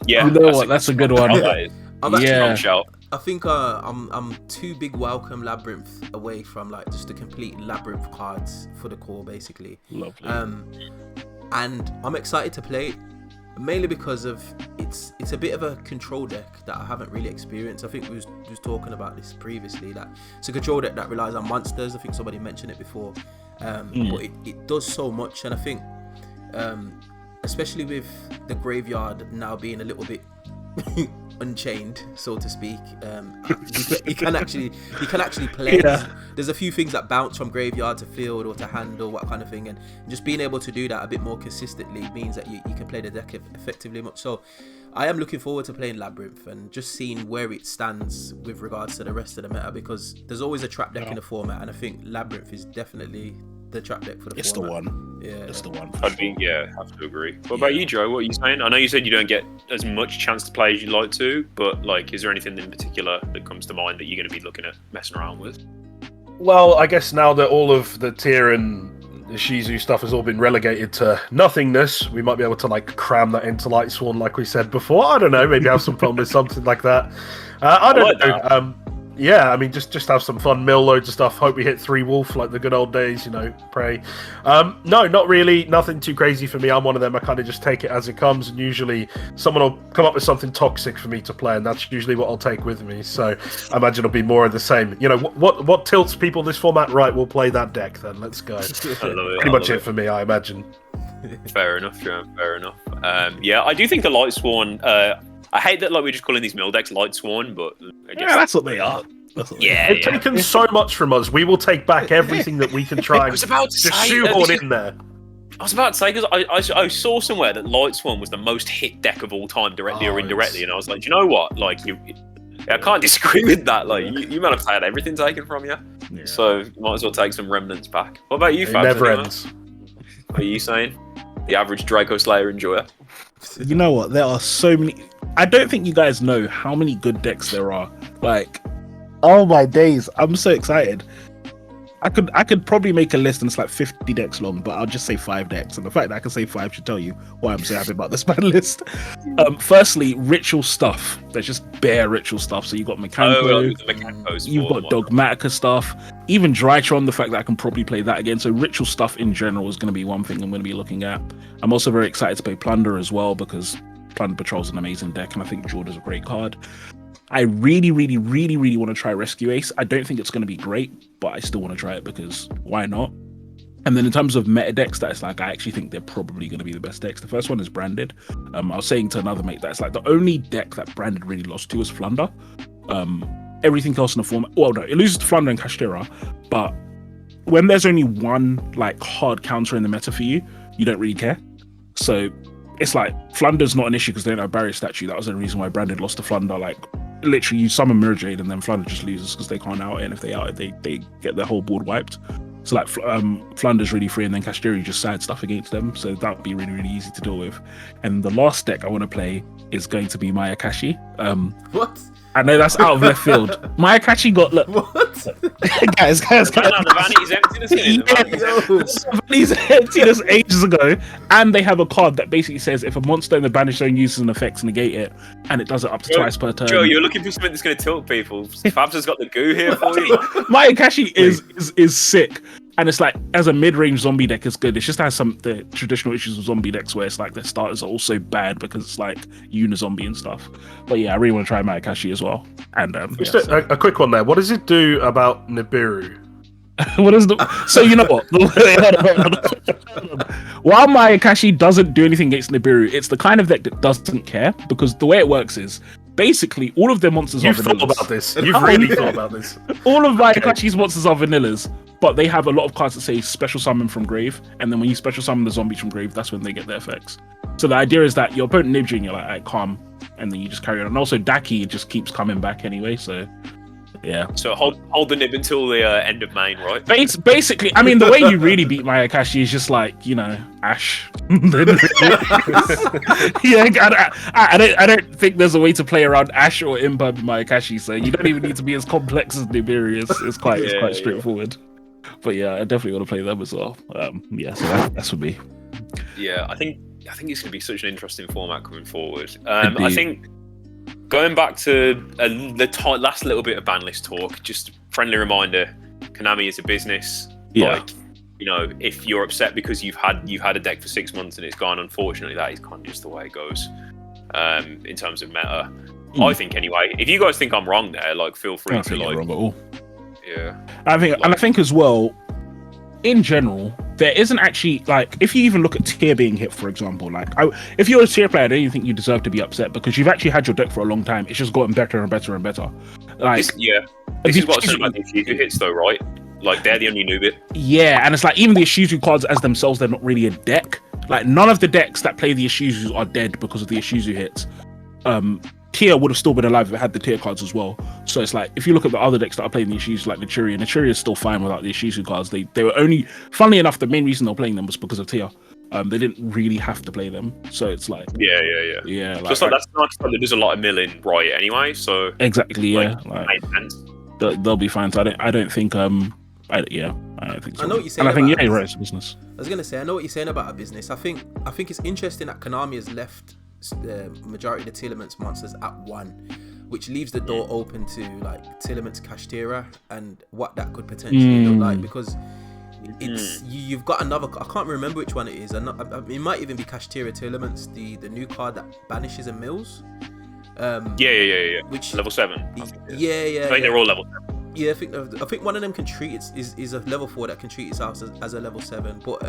Yeah, you know what? That's a good one. I think I'm 2 big welcome Labyrinth away from like just the complete Labyrinth cards for the core, basically. Lovely. And I'm excited to play it. Mainly because of it's a bit of a control deck that I haven't really experienced. I think we was talking about this previously, that it's a control deck that relies on monsters. I think somebody mentioned it before, but it does so much, and I think especially with the graveyard now being a little bit unchained, so to speak, you can actually play. Yeah. There's a few things that bounce from graveyard to field or to hand or what kind of thing, and just being able to do that a bit more consistently means that you can play the deck effectively. So I am looking forward to playing Labyrinth and just seeing where it stands with regards to the rest of the meta, because there's always a trap deck in the format, and I think Labyrinth is definitely the trap deck for the it's format. The one. Yeah, it's the one. I have to agree. What about you, Joe? What are you saying? I know you said you don't get as much chance to play as you'd like to, but like, is there anything in particular that comes to mind that you're going to be looking at messing around with? Well, I guess now that all of the Tier and the Shizu stuff has all been relegated to nothingness, we might be able to like cram that into Lightsworn like we said before. I don't know, maybe have some fun with something like that. I don't know. yeah, I mean, just have some fun, mill loads of stuff. Hope we hit 3 wolf like the good old days, pray. No, not really. Nothing too crazy for me. I'm one of them. I kind of just take it as it comes, and usually someone will come up with something toxic for me to play, and that's usually what I'll take with me. So I imagine it'll be more of the same. What tilts people this format? Right, we'll play that deck then. Let's go. I love it. Pretty much it for me, I imagine. Fair enough, yeah, fair enough. Yeah, I do think the Light Sworn. I hate that we're just calling these mill decks Light Sworn, but I guess that's what they are. They've taken so much from us. We will take back everything that we can try and just shoehorn in there. I was about to say, because I saw somewhere that Light Sworn was the most hit deck of all time, directly or indirectly, and I was like, do you know what? I can't disagree with that. You might have had everything taken from you, so you might as well take some remnants back. What about you, Fabs? Never ends. What are you saying? The average Draco Slayer enjoyer? You know what? There are so many. I don't think you guys know how many good decks there are. Oh my days! I'm so excited. I could probably make a list and it's like 50 decks long, but I'll just say 5 decks. And the fact that I can say 5 should tell you why I'm so happy about this ban list. Firstly, ritual stuff. There's just bare ritual stuff. So you've got Mechanico, you've got Dogmatica stuff, even Drytron, the fact that I can probably play that again. So ritual stuff in general is going to be one thing I'm going to be looking at. I'm also very excited to play Plunder as well, because Plunder Patrol's an amazing deck, and I think Jordan's a great card. I really, really, really, really want to try Rescue Ace. I don't think it's going to be great, but I still want to try it because why not? And then in terms of meta decks, that's I actually think they're probably going to be the best decks. The first one is Branded. I was saying to another mate that's the only deck that Branded really lost to was Flunder. Everything else in the format, well, no, it loses to Flunder and Kashtira, but when there's only one hard counter in the meta for you, you don't really care. So it's Flunder's not an issue because they don't have Barrier Statue. That was the reason why Branded lost to Flunder. Literally, you summon Mirror Jade and then Flunder just loses because they can't out it, and if they out it, they get their whole board wiped. So Flunder's really free, and then Kashtira just sad stuff against them, so that would be really, really easy to deal with. And the last deck I want to play is going to be Mayakashi. What? I know that's out of left field. Mayakashi got what? guys. The vanity's emptiness. The vanity's emptiness ages ago, and they have a card that basically says if a monster in the banished zone uses an effect, negate it, and it does it up to twice per turn. Joe, you're looking for something that's going to tilt people. Fabs has got the goo here for you. Mayakashi is sick. And it's as a mid-range zombie deck, it's good. It just has the traditional issues with zombie decks where it's their starters are also bad because it's Unizombie and stuff. But yeah, I really want to try Mayakashi as well. And just a quick one there. What does it do about Nibiru? What is so you know what? While Mayakashi doesn't do anything against Nibiru, it's the kind of deck that doesn't care, because the way it works is basically all of their monsters are vanillas. You've thought about this. You've really thought about this. All of Mayakashi's monsters are vanillas, but they have a lot of cards that say special summon from grave, and then when you special summon the zombies from grave, that's when they get their effects. So the idea is that your opponent nibs you and you're alright, calm, and then you just carry on. And also Daki just keeps coming back anyway, so yeah. So hold the nib until the end of main, right? Basically, I mean, the way you really beat Mayakashi is just Ash. Yeah, I don't think there's a way to play around Ash or Impa Mayakashi, so you don't even need to be as complex as Nibiru. It's quite straightforward. But yeah, I definitely want to play them as well. Yeah, so that's for me. Yeah, I think it's going to be such an interesting format coming forward. I think going back to the last little bit of ban list talk, just friendly reminder: Konami is a business. Yeah. If you're upset because you've had a deck for 6 months and it's gone, unfortunately, that is kind of just the way it goes. In terms of meta, I think anyway. If you guys think I'm wrong there, feel free to wrong at all. Yeah, I think as well, in general, there isn't actually if you even look at tier being hit, for example, if you're a tier player, I don't even think you deserve to be upset because you've actually had your deck for a long time. It's just gotten better and better and better. This is what I'm saying about the Yugioh hits, though, right? They're the only new bit. Yeah, and it's even the Isuzu cards as themselves, they're not really a deck. None of the decks that play the Isuzus are dead because of the Isuzu hits. Tier would have still been alive if it had the tier cards as well. So it's if you look at the other decks that are playing the Isuzu, like Naturia is still fine without the Isuzu cards. They were only, funnily enough, the main reason they're playing them was because of tier. They didn't really have to play them. So it's yeah. Just that's nice. There's a lot of milling right anyway. So exactly, yeah. Makes sense. They'll be fine. So I don't think I don't think so. I know what you're saying. And I think you're right, it's a business. I was gonna say, I know what you're saying about a business. I think it's interesting that Konami has left the majority of the Telements monsters at 1, which leaves the door open to like Tillemans Kashtira and what that could potentially look like, because it's you've got another. I can't remember which one it is. It might even be Kashtira Tillemans, the new card that banishes and mills. Yeah. Which level 7. Yeah. I think they're all level 7. Yeah, I think one of them can treat it is a level 4 that can treat itself as a level 7. But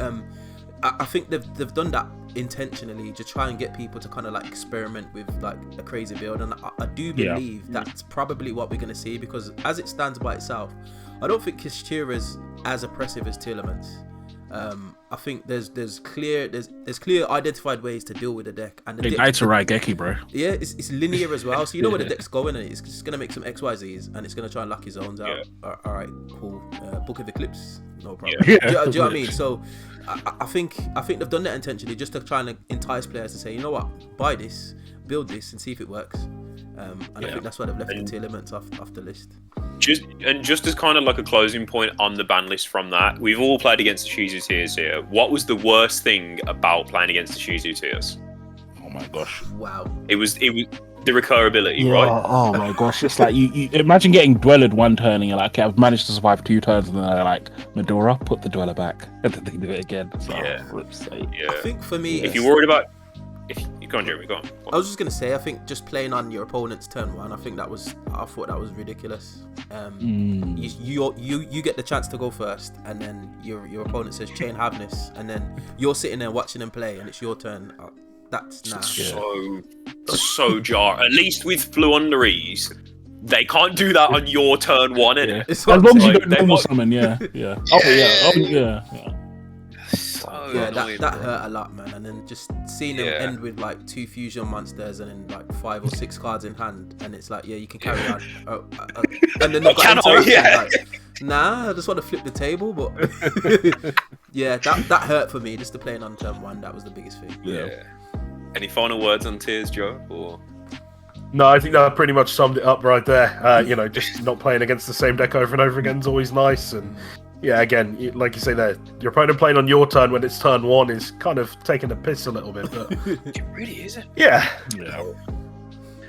I think they've done that intentionally to try and get people to kind of like experiment with like a crazy build, and I do believe that's probably what we're gonna see, because as it stands by itself, I don't think Kashtira's as oppressive as Tillemans. I think there's clear identified ways to deal with the deck, and the deck to Raigeki, bro. Yeah, it's linear as well, so you know where the deck's going, and it's just gonna make some XYZs, and it's gonna try and lock his zones out. All right, cool. Book of Eclipse, no problem. Do you know what I mean? So I think they've done that intentionally just to try and entice players to say, you know what, buy this, build this, and see if it works. And I think that's why they've left the tier elements off the list. Just as kind of like a closing point on the ban list from that, we've all played against the Shizu tiers here. What was the worst thing about playing against the Shizu tiers? Oh my gosh! Wow. It was the recurability, right? Oh my gosh! It's like you imagine getting dwellered one turn and you're like, okay, I've managed to survive 2 turns, and then they're like, Medora, put the dweller back, and then they do it again. So, yeah. I think for me, if you're worried about, go on, Jeremy, go on. I was just gonna say, I think just playing on your opponent's turn 1, I thought that was ridiculous. You get the chance to go first, and then your opponent says chain Havness, and then you're sitting there watching them play, and it's your turn. That's so jar. At least with Fluunderies, they can't do that on your turn 1, innit? As long as you don't normal summon, yeah. That hurt a lot, man. And then just seeing them end with like 2 fusion monsters and then like 5 or 6 cards in hand, and it's like, you can carry on. And then they've got nah, I just want to flip the table, but that hurt for me. Just to playing on turn 1, that was the biggest thing. Yeah. Any final words on tiers, Joe? Or no, I think that pretty much summed it up right there. Just not playing against the same deck over and over again is always nice, and yeah, again, like you say there, your opponent playing on your turn when it's turn 1 is kind of taking a piss a little bit, but it really isn't. Yeah.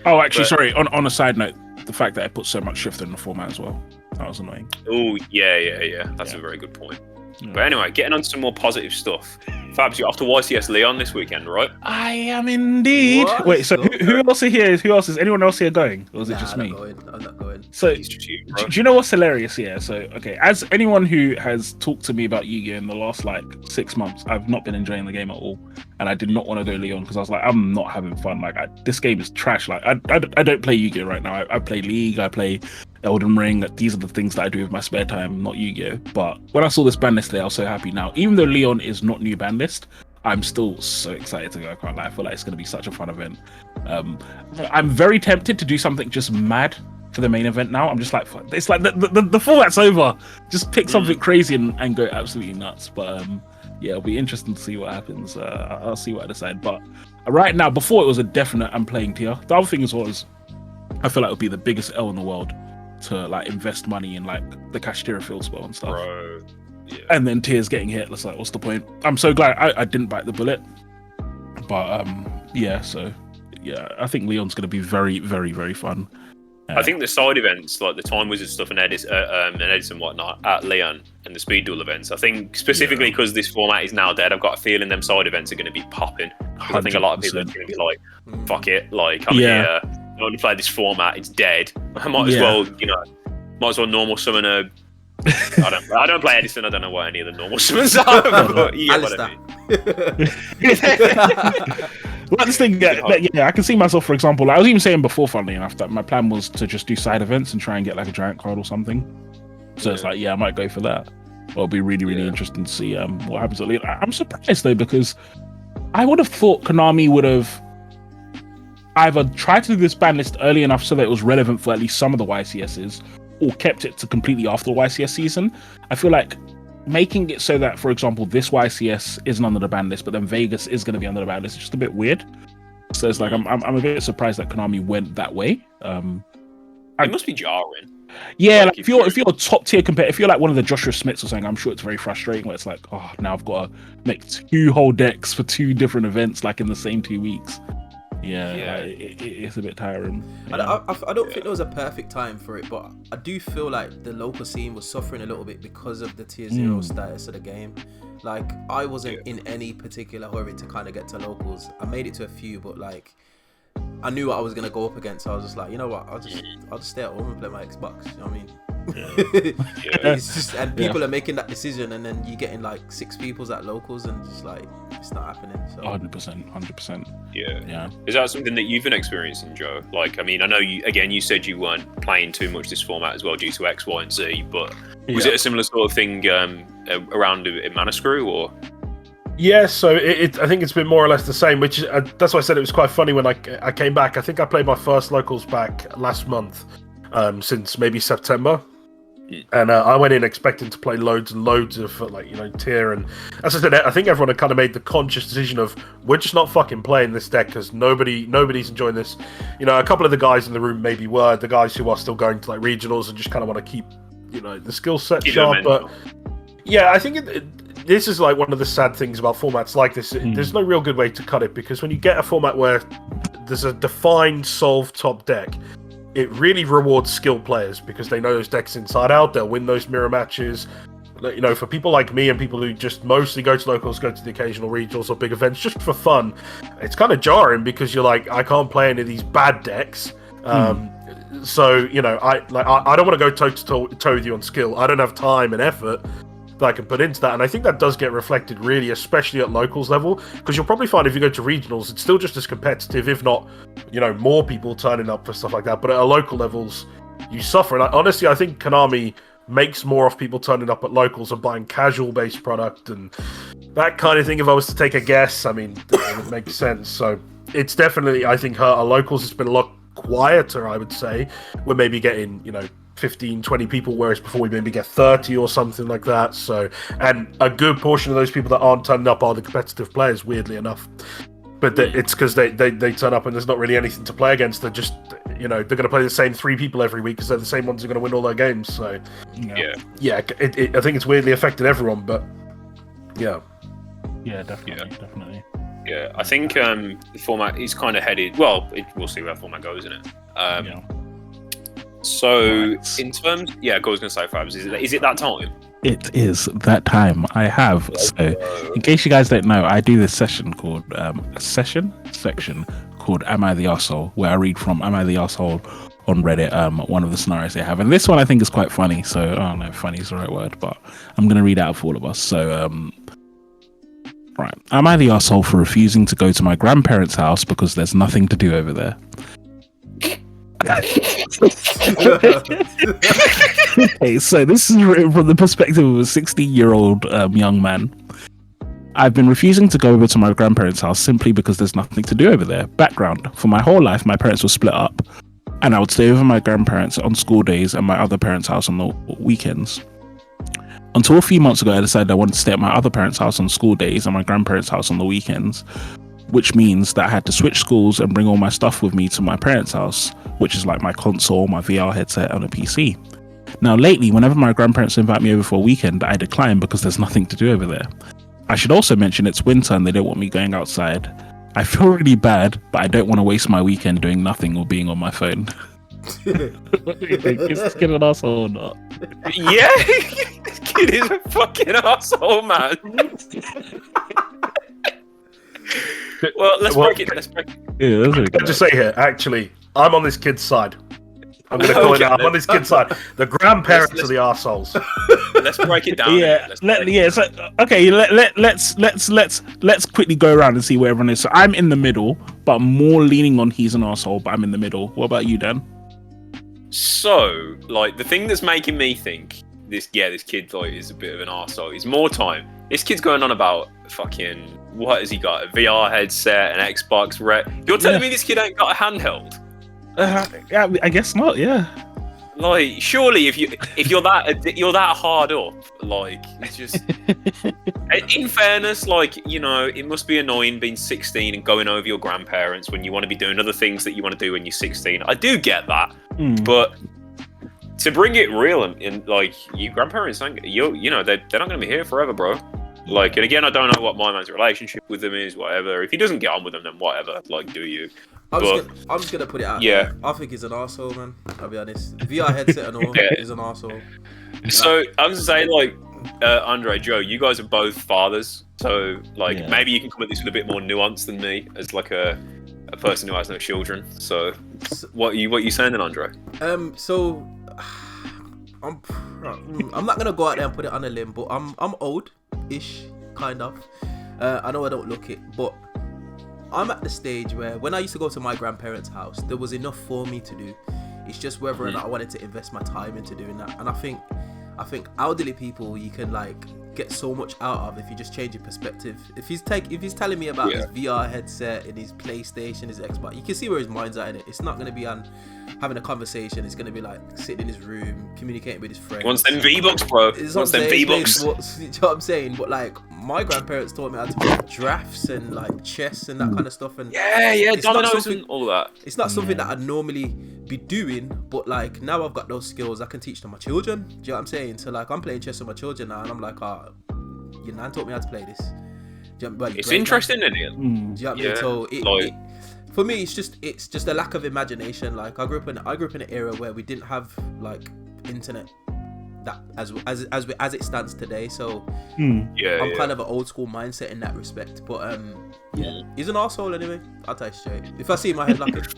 Oh, actually, sorry. On a side note, the fact that I put so much shift in the format as well, that was annoying. Oh, yeah. That's a very good point. Yeah. But anyway, getting on to some more positive stuff. Fabs, you're off to YCS Leon this weekend, right? I am indeed. What? Wait, so who else are here? Who else is anyone else here going? Or is it just me? I'm not going. So, do you know what's hilarious here? So, okay, as anyone who has talked to me about Yu-Gi-Oh! In the last 6 months, I've not been enjoying the game at all. And I did not want to go Leon because I was like, I'm not having fun. This game is trash. I don't play Yu-Gi-Oh! Right now. I play League, I play Elden Ring. These are the things that I do with my spare time, not Yu-Gi-Oh! But when I saw this ban list there, I was so happy. Now, even though Leon is not new ban list, I'm still so excited to go. I can't lie. I feel like it's going to be such a fun event. I'm very tempted to do something just mad for the main event now. I'm just like, it's like the format's over. Just pick something crazy and go absolutely nuts. But it'll be interesting to see what happens. I'll see what I decide. But right now, before it was a definite I'm playing tier. The other thing was, I feel like it would be the biggest L in the world to invest money in the Kashtira field spell and stuff. Bro. Yeah. And then tiers getting hit. It's like, what's the point? I'm so glad I didn't bite the bullet. But I think Leon's going to be very, very, very fun. I think the side events, like the Time Wizard stuff and Edis and whatnot at Leon and the Speed Duel events, I think specifically because this format is now dead, I've got a feeling them side events are going to be popping. I think a lot of people are going to be like, fuck it, I'm here, I want to play this format, it's dead. I might as well normal summon a... I don't play Edison. I don't know what any of the normal summons are. But you get what I mean. This thing, I can see myself, for example, I was even saying before, funnily enough, that my plan was to just do side events and try and get a giant card or something. So it's I might go for that. It'll be really, really interesting to see what happens at Leon. I'm surprised though, because I would have thought Konami would have either tried to do this ban list early enough so that it was relevant for at least some of the YCSs, or kept it to completely after the YCS season. I feel like making it so that, for example, this YCS isn't under the ban list, but then Vegas is going to be under the ban list, is just a bit weird. So it's I'm a bit surprised that Konami went that way. It must be jarring. Yeah, if you're a top tier competitor, if you're one of the Joshua Smiths or something, I'm sure it's very frustrating. Where it's now I've got to make 2 whole decks for 2 different events in the same 2 weeks. Yeah. It's a bit tiring. I don't think there was a perfect time for it, but I do feel like the local scene was suffering a little bit because of the tier 0 status of the game. Like, I wasn't in any particular hurry to kind of get to locals. I made it to a few, but like, I knew what I was gonna go up against. So I was just like, you know what, I'll just stay at home and play my Xbox. You know what I mean? It's just, and people are making that decision, and then you getting like 6 people's at locals, and just like, it's not happening. So 100%. Yeah. Is that something that you've been experiencing, Joe? Like, I mean, I know you said you weren't playing too much this format as well due to X, Y, and Z, but was it a similar sort of thing around in Manascrew, or? Yeah, so I think it's been more or less the same, which that's why I said it was quite funny when I came back. I think I played my first locals back last month, since maybe September. And I went in expecting to play loads and loads of tier, and as I said, I think everyone had kind of made the conscious decision of, we're just not fucking playing this deck because nobody's enjoying this. A couple of the guys in the room maybe were the guys who are still going to like regionals and just kind of want to keep the skill set sharp. But yeah, I think this is like one of the sad things about formats like this. There's no real good way to cut it, because when you get a format where there's a defined solve top deck, it really rewards skilled players because they know those decks inside out. They'll win those mirror matches. For people like me and people who just mostly go to locals, go to the occasional regionals or big events just for fun, it's kind of jarring because you're like, I can't play any of these bad decks. So I don't want to go toe to toe with you on skill. I don't have time and effort that I can put into that, and I think that does get reflected really, especially at locals level, because you'll probably find if you go to regionals, it's still just as competitive, if not, more people turning up for stuff like that. But at local levels, you suffer. And honestly, I think Konami makes more of people turning up at locals and buying casual-based product and that kind of thing. If I was to take a guess, I mean, that would make sense. So it's definitely, I think, hurt our locals. It's been a lot quieter, I would say. We're maybe getting, 15, 20 people, whereas before we maybe get 30 or something like that. So, and a good portion of those people that aren't turning up are the competitive players, weirdly enough. But it's because they turn up and there's not really anything to play against. They're just, they're going to play the same 3 people every week because they're the same ones who are going to win all their games. So, I think it's weirdly affected everyone, but yeah, definitely. Yeah, I think the format is kind of headed. Well, we'll see where the format goes, isn't it? So, in terms, I was going to say, Fabs, is it that time? It is that time. I have. So, in case you guys don't know, I do this section called section called "Am I the Arsehole?", where I read from "Am I the Arsehole?" on Reddit. One of the scenarios they have, and this one I think is quite funny. So, I don't know if funny is the right word, but I'm going to read it out for all of us. So, right. Am I the arsehole for refusing to go to my grandparents' house because there's nothing to do over there? Okay, so this is written from the perspective of a 16-year-old young man. I've been refusing to go over to my grandparents' house simply because there's nothing to do over there. Background: for my whole life, my parents were split up, and I would stay over my grandparents on school days and my other parents' house on the weekends. Until a few months ago, I decided I wanted to stay at my other parents' house on school days and my grandparents' house on the weekends, which means that I had to switch schools and bring all my stuff with me to my parents' house, which is like my console, my VR headset, and a PC. Now, lately, whenever my grandparents invite me over for a weekend, I decline because there's nothing to do over there. I should also mention it's winter and they don't want me going outside. I feel really bad, but I don't want to waste my weekend doing nothing or being on my phone. Is this kid an asshole or not? Yeah, this kid is a fucking asshole, man. Well, let's break it. Yeah, that's really good. I'll just say here, actually, I'm on this kid's side. I'm going to call it out. I'm on this kid's side. The grandparents are the arseholes. Let's break it down. Let's quickly go around and see where everyone is. So I'm in the middle, but more leaning on he's an arsehole, but I'm in the middle. What about you, Dan? So, like, the thing that's making me think this kid like is a bit of an arsehole is more time. This kid's going on about fucking, what has he got? A VR headset, an Xbox You're telling me this kid ain't got a handheld? Yeah, I guess not. Yeah. Like, surely if you're that hard up, like, it's just. In fairness, like, it must be annoying being 16 and going over your grandparents when you want to be doing other things that you want to do when you're 16. I do get that, but to bring it real and like, your grandparents, they're not going to be here forever, bro. Like, and again, I don't know what my man's relationship with them is, whatever. If he doesn't get on with them, then whatever. Like, do you? I'm just gonna put it out. Yeah. There. I think he's an arsehole, man. I'll be honest. VR headset and all, he's an arsehole. So I was saying, like, Andre, Joe, you guys are both fathers, so like maybe you can come at this with a bit more nuance than me, as like a person who has no children. So what are you saying then, Andre? So I'm not gonna go out there and put it on a limb, but I'm old-ish, kind of. I know I don't look it, but I'm at the stage where when I used to go to my grandparents' house, there was enough for me to do. It's just whether or not I wanted to invest my time into doing that. And I think elderly people, you can like get so much out of if you just change your perspective. If he's telling me about his VR headset and his PlayStation, his Xbox, you can see where his mind's at in it. It's not going to be on having a conversation. It's going to be like sitting in his room, communicating with his friends. He wants them V-Bucks, bro. He wants them V-Bucks. You know what I'm saying? But like, my grandparents taught me how to play drafts and like chess and that kind of stuff. And dominoes and all that. It's not something that I'd normally be doing, but like now I've got those skills, I can teach to my children. Do you know what I'm saying? So like, I'm playing chess with my children now, and I'm like, your nan taught me how to play this. Do you know, it's interesting, isn't it? Do you know what I mean? So for me, it's just a lack of imagination. Like I grew up in an era where we didn't have like internet that as it stands today. So I'm kind of an old school mindset in that respect. But he's an arsehole anyway. I'll tell you straight. If I see him, I headlock it.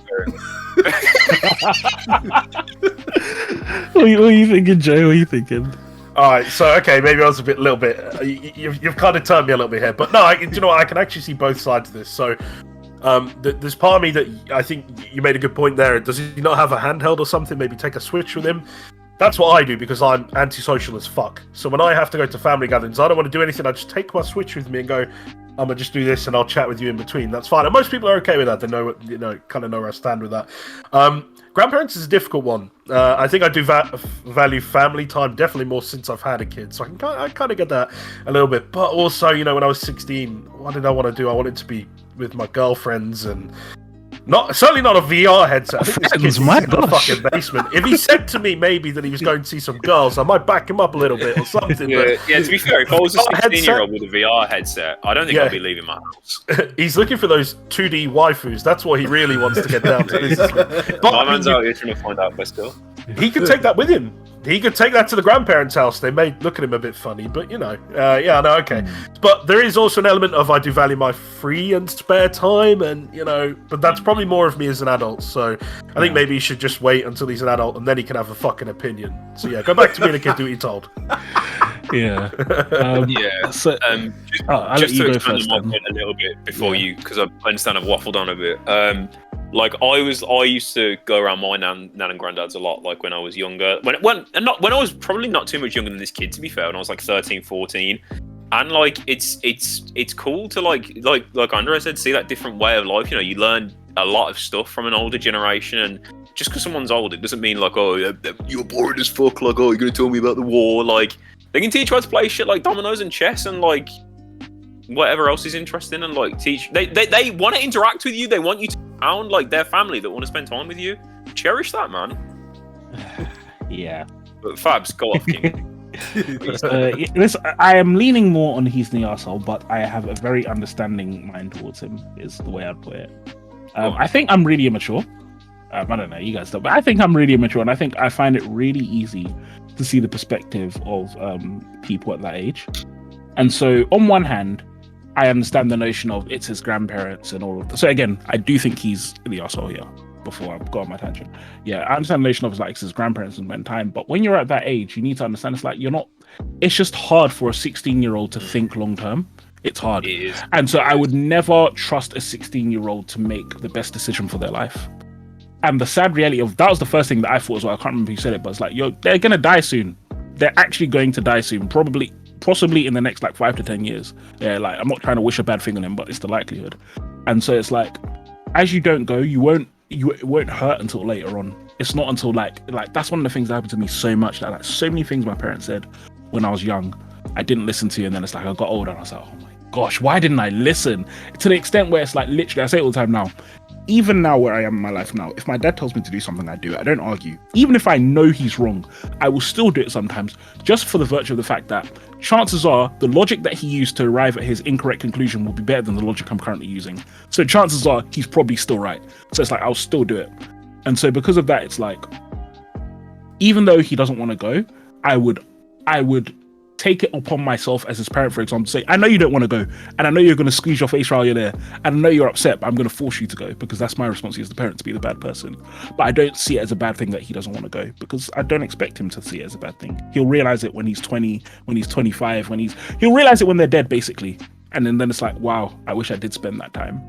What are you thinking, Joe? What are you thinking? All right, so okay, maybe I was a little bit. You've kind of turned me a little bit here, but no, do you know what? I can actually see both sides of this. So, there's part of me that I think you made a good point there. Does he not have a handheld or something? Maybe take a Switch with him. That's what I do because I'm antisocial as fuck. So when I have to go to family gatherings, I don't want to do anything. I just take my Switch with me and go, I'm gonna just do this and I'll chat with you in between. That's fine. And most people are okay with that. They know what, kind of know where I stand with that. Grandparents is a difficult one. I think I do value family time definitely more since I've had a kid. So I kind of get that a little bit. But also, when I was 16, what did I want to do? I wanted to be with my girlfriends and certainly not a VR headset. I think this kid's in the fucking basement. If he said to me maybe that he was going to see some girls, I might back him up a little bit or something. To be fair, if I was a 16-year-old with a VR headset, I don't think I'd be leaving my house. He's looking for those 2D waifus. That's what he really wants to get down to. My man's out here trying to find out, but still. He could take that with him. He could take that to the grandparents' house. They may look at him a bit funny, but okay. But there is also an element of I do value my free and spare time, and but that's probably more of me as an adult. So I think maybe he should just wait until he's an adult, and then he can have a fucking opinion. So go back to being a kid, do what you're told. So just to expand on my point a little bit before you, because I understand I've waffled on a bit. Like I used to go around my nan and granddad's a lot. Like when I was younger, when I was probably not too much younger than this kid, to be fair. When I was like 13, 14, and like it's cool to like Andre said, see that different way of life. You learn a lot of stuff from an older generation, and just because someone's old, it doesn't mean like you're boring as fuck. Like you're gonna tell me about the war. Like they can teach you how to play shit like dominoes and chess and like whatever else is interesting, and like teach. They want to interact with you. They want you to sound like their family that want to spend time with you. Cherish that, man. But Fabs, go off, King. Listen, I am leaning more on he's the arsehole, but I have a very understanding mind towards him, is the way I'd put it. I think I'm really immature. I don't know, you guys don't, but I think I'm really immature, and I think I find it really easy to see the perspective of people at that age. And so, on one hand, I understand the notion of it's his grandparents and all of that. So again, I do think he's the arsehole here. Before I've got on my tangent, I understand the notion of it's his grandparents and spend time, but when you're at that age, you need to understand it's like you're not. It's just hard for a 16-year-old to think long term. It's hard, and so I would never trust a 16-year-old to make the best decision for their life. And the sad reality of that was the first thing that I thought as well. I can't remember who said it, but it's like, they're gonna die soon. They're actually going to die soon, possibly in the next 5 to 10 years. Like I'm not trying to wish a bad thing on him, but it's the likelihood. And so it's like, as you don't go, it won't hurt until later on. It's not until like that's one of the things that happened to me so much, that so many things my parents said when I was young, I didn't listen to, and then it's like I got older and I was like, oh my gosh, why didn't I listen? To the extent where it's like literally, I say it all the time now, even now where I am in my life now, if my dad tells me to do something, I do it. I don't argue. Even if I know he's wrong, I will still do it sometimes, just for the virtue of the fact that chances are the logic that he used to arrive at his incorrect conclusion will be better than the logic I'm currently using. So chances are he's probably still right. So it's like, I'll still do it. And so because of that, it's like, even though he doesn't want to go, I would take it upon myself as his parent, for example, to say, I know you don't want to go, and I know you're going to squeeze your face while you're there, and I know you're upset, but I'm going to force you to go, because that's my responsibility as the parent, to be the bad person. But I don't see it as a bad thing that he doesn't want to go, because I don't expect him to see it as a bad thing. He'll realize it when he's 20, when he's 25, he'll realize it when they're dead, basically. And then it's like, wow, I wish I did spend that time.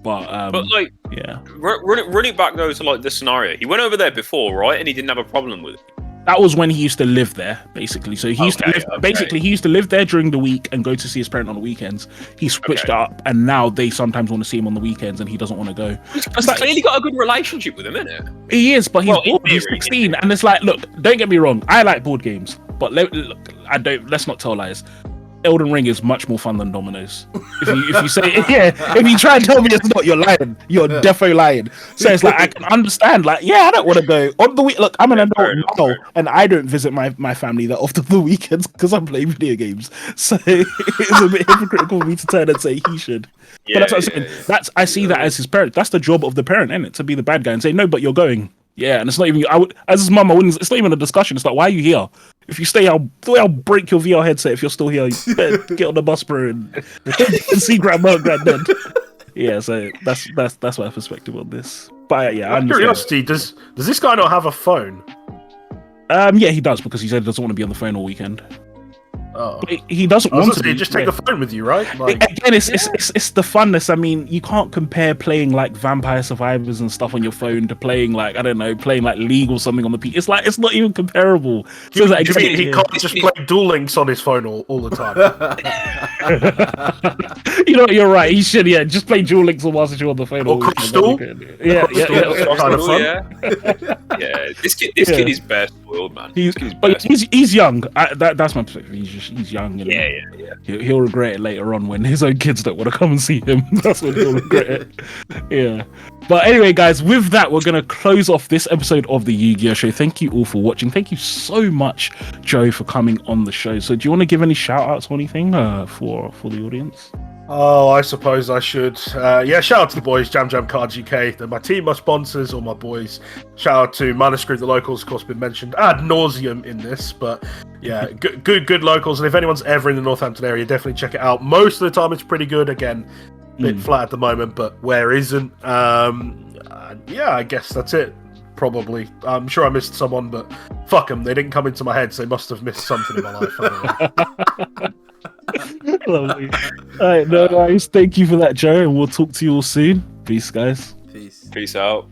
But like, yeah. Run it back though to like the scenario. He went over there before, right? And he didn't have a problem with it. That was when he used to live there, basically. So he used to live, basically, he used to live there during the week and go to see his parent on the weekends. He switched it up, and now they sometimes want to see him on the weekends, and he doesn't want to go. He's clearly got a good relationship with him, isn't it? He is, but he's bored. He's 16, and it's like, look, don't get me wrong, I like board games, but let's not tell lies. Elden Ring is much more fun than Dominoes. If you say if you try and tell me it's not, you're lying. You're defo lying. So it's like, I can understand, like, I don't want to go on the week. Look, I'm an adult now, and I don't visit my family that often the weekends because I'm playing video games. So it's a bit hypocritical for me to turn and say he should. But that's what I'm saying. I see that as his parent. That's the job of the parent, isn't it? To be the bad guy and say, no, but you're going. Yeah, and it's not even. As his mum, it's not even a discussion. It's like, why are you here? If you stay, I'll break your VR headset. If you're still here, you better get on the bus, bro, and see grandma and granddad. Yeah, so that's my perspective on this. But yeah, out of curiosity, does this guy not have a phone? Yeah, he does, because he said he doesn't want to be on the phone all weekend. Oh, but he doesn't want to be. Just take the phone with you, right? Like, again, it's the funness. I mean, you can't compare playing like Vampire Survivors and stuff on your phone to playing like, I don't know, playing like League or something on the PC. It's like, it's not even comparable. So he can't just play Duel Links on his phone all the time. You know what, you're right. He should, just play Duel Links whilst you're on the phone. Or Crystal. Yeah. Kind of fun. Yeah. This kid is best spoiled, man. He's young. That's my perspective. He's young. You know? He'll regret it later on when his own kids don't want to come and see him. That's when he'll regret it. Yeah. But anyway, guys, with that, we're going to close off this episode of the Yu-Gi-Oh! Show. Thank you all for watching. Thank you so much, Joe, for coming on the show. So do you want to give any shout outs or anything for the audience? Oh, I suppose I should. Shout out to the boys, Jam Cards UK. They're my team, my sponsors, all my boys. Shout out to Manuscript, the locals, of course, been mentioned ad nauseum in this. But yeah, good locals. And if anyone's ever in the Northampton area, definitely check it out. Most of the time, it's pretty good. Again, bit flat at the moment, but where isn't? I guess that's it. Probably. I'm sure I missed someone, but fuck them. They didn't come into my head, so they must have missed something in my life. I don't know. Lovely. All right, no guys, thank you for that, Joe, and we'll talk to you all soon. Peace, guys. Peace out.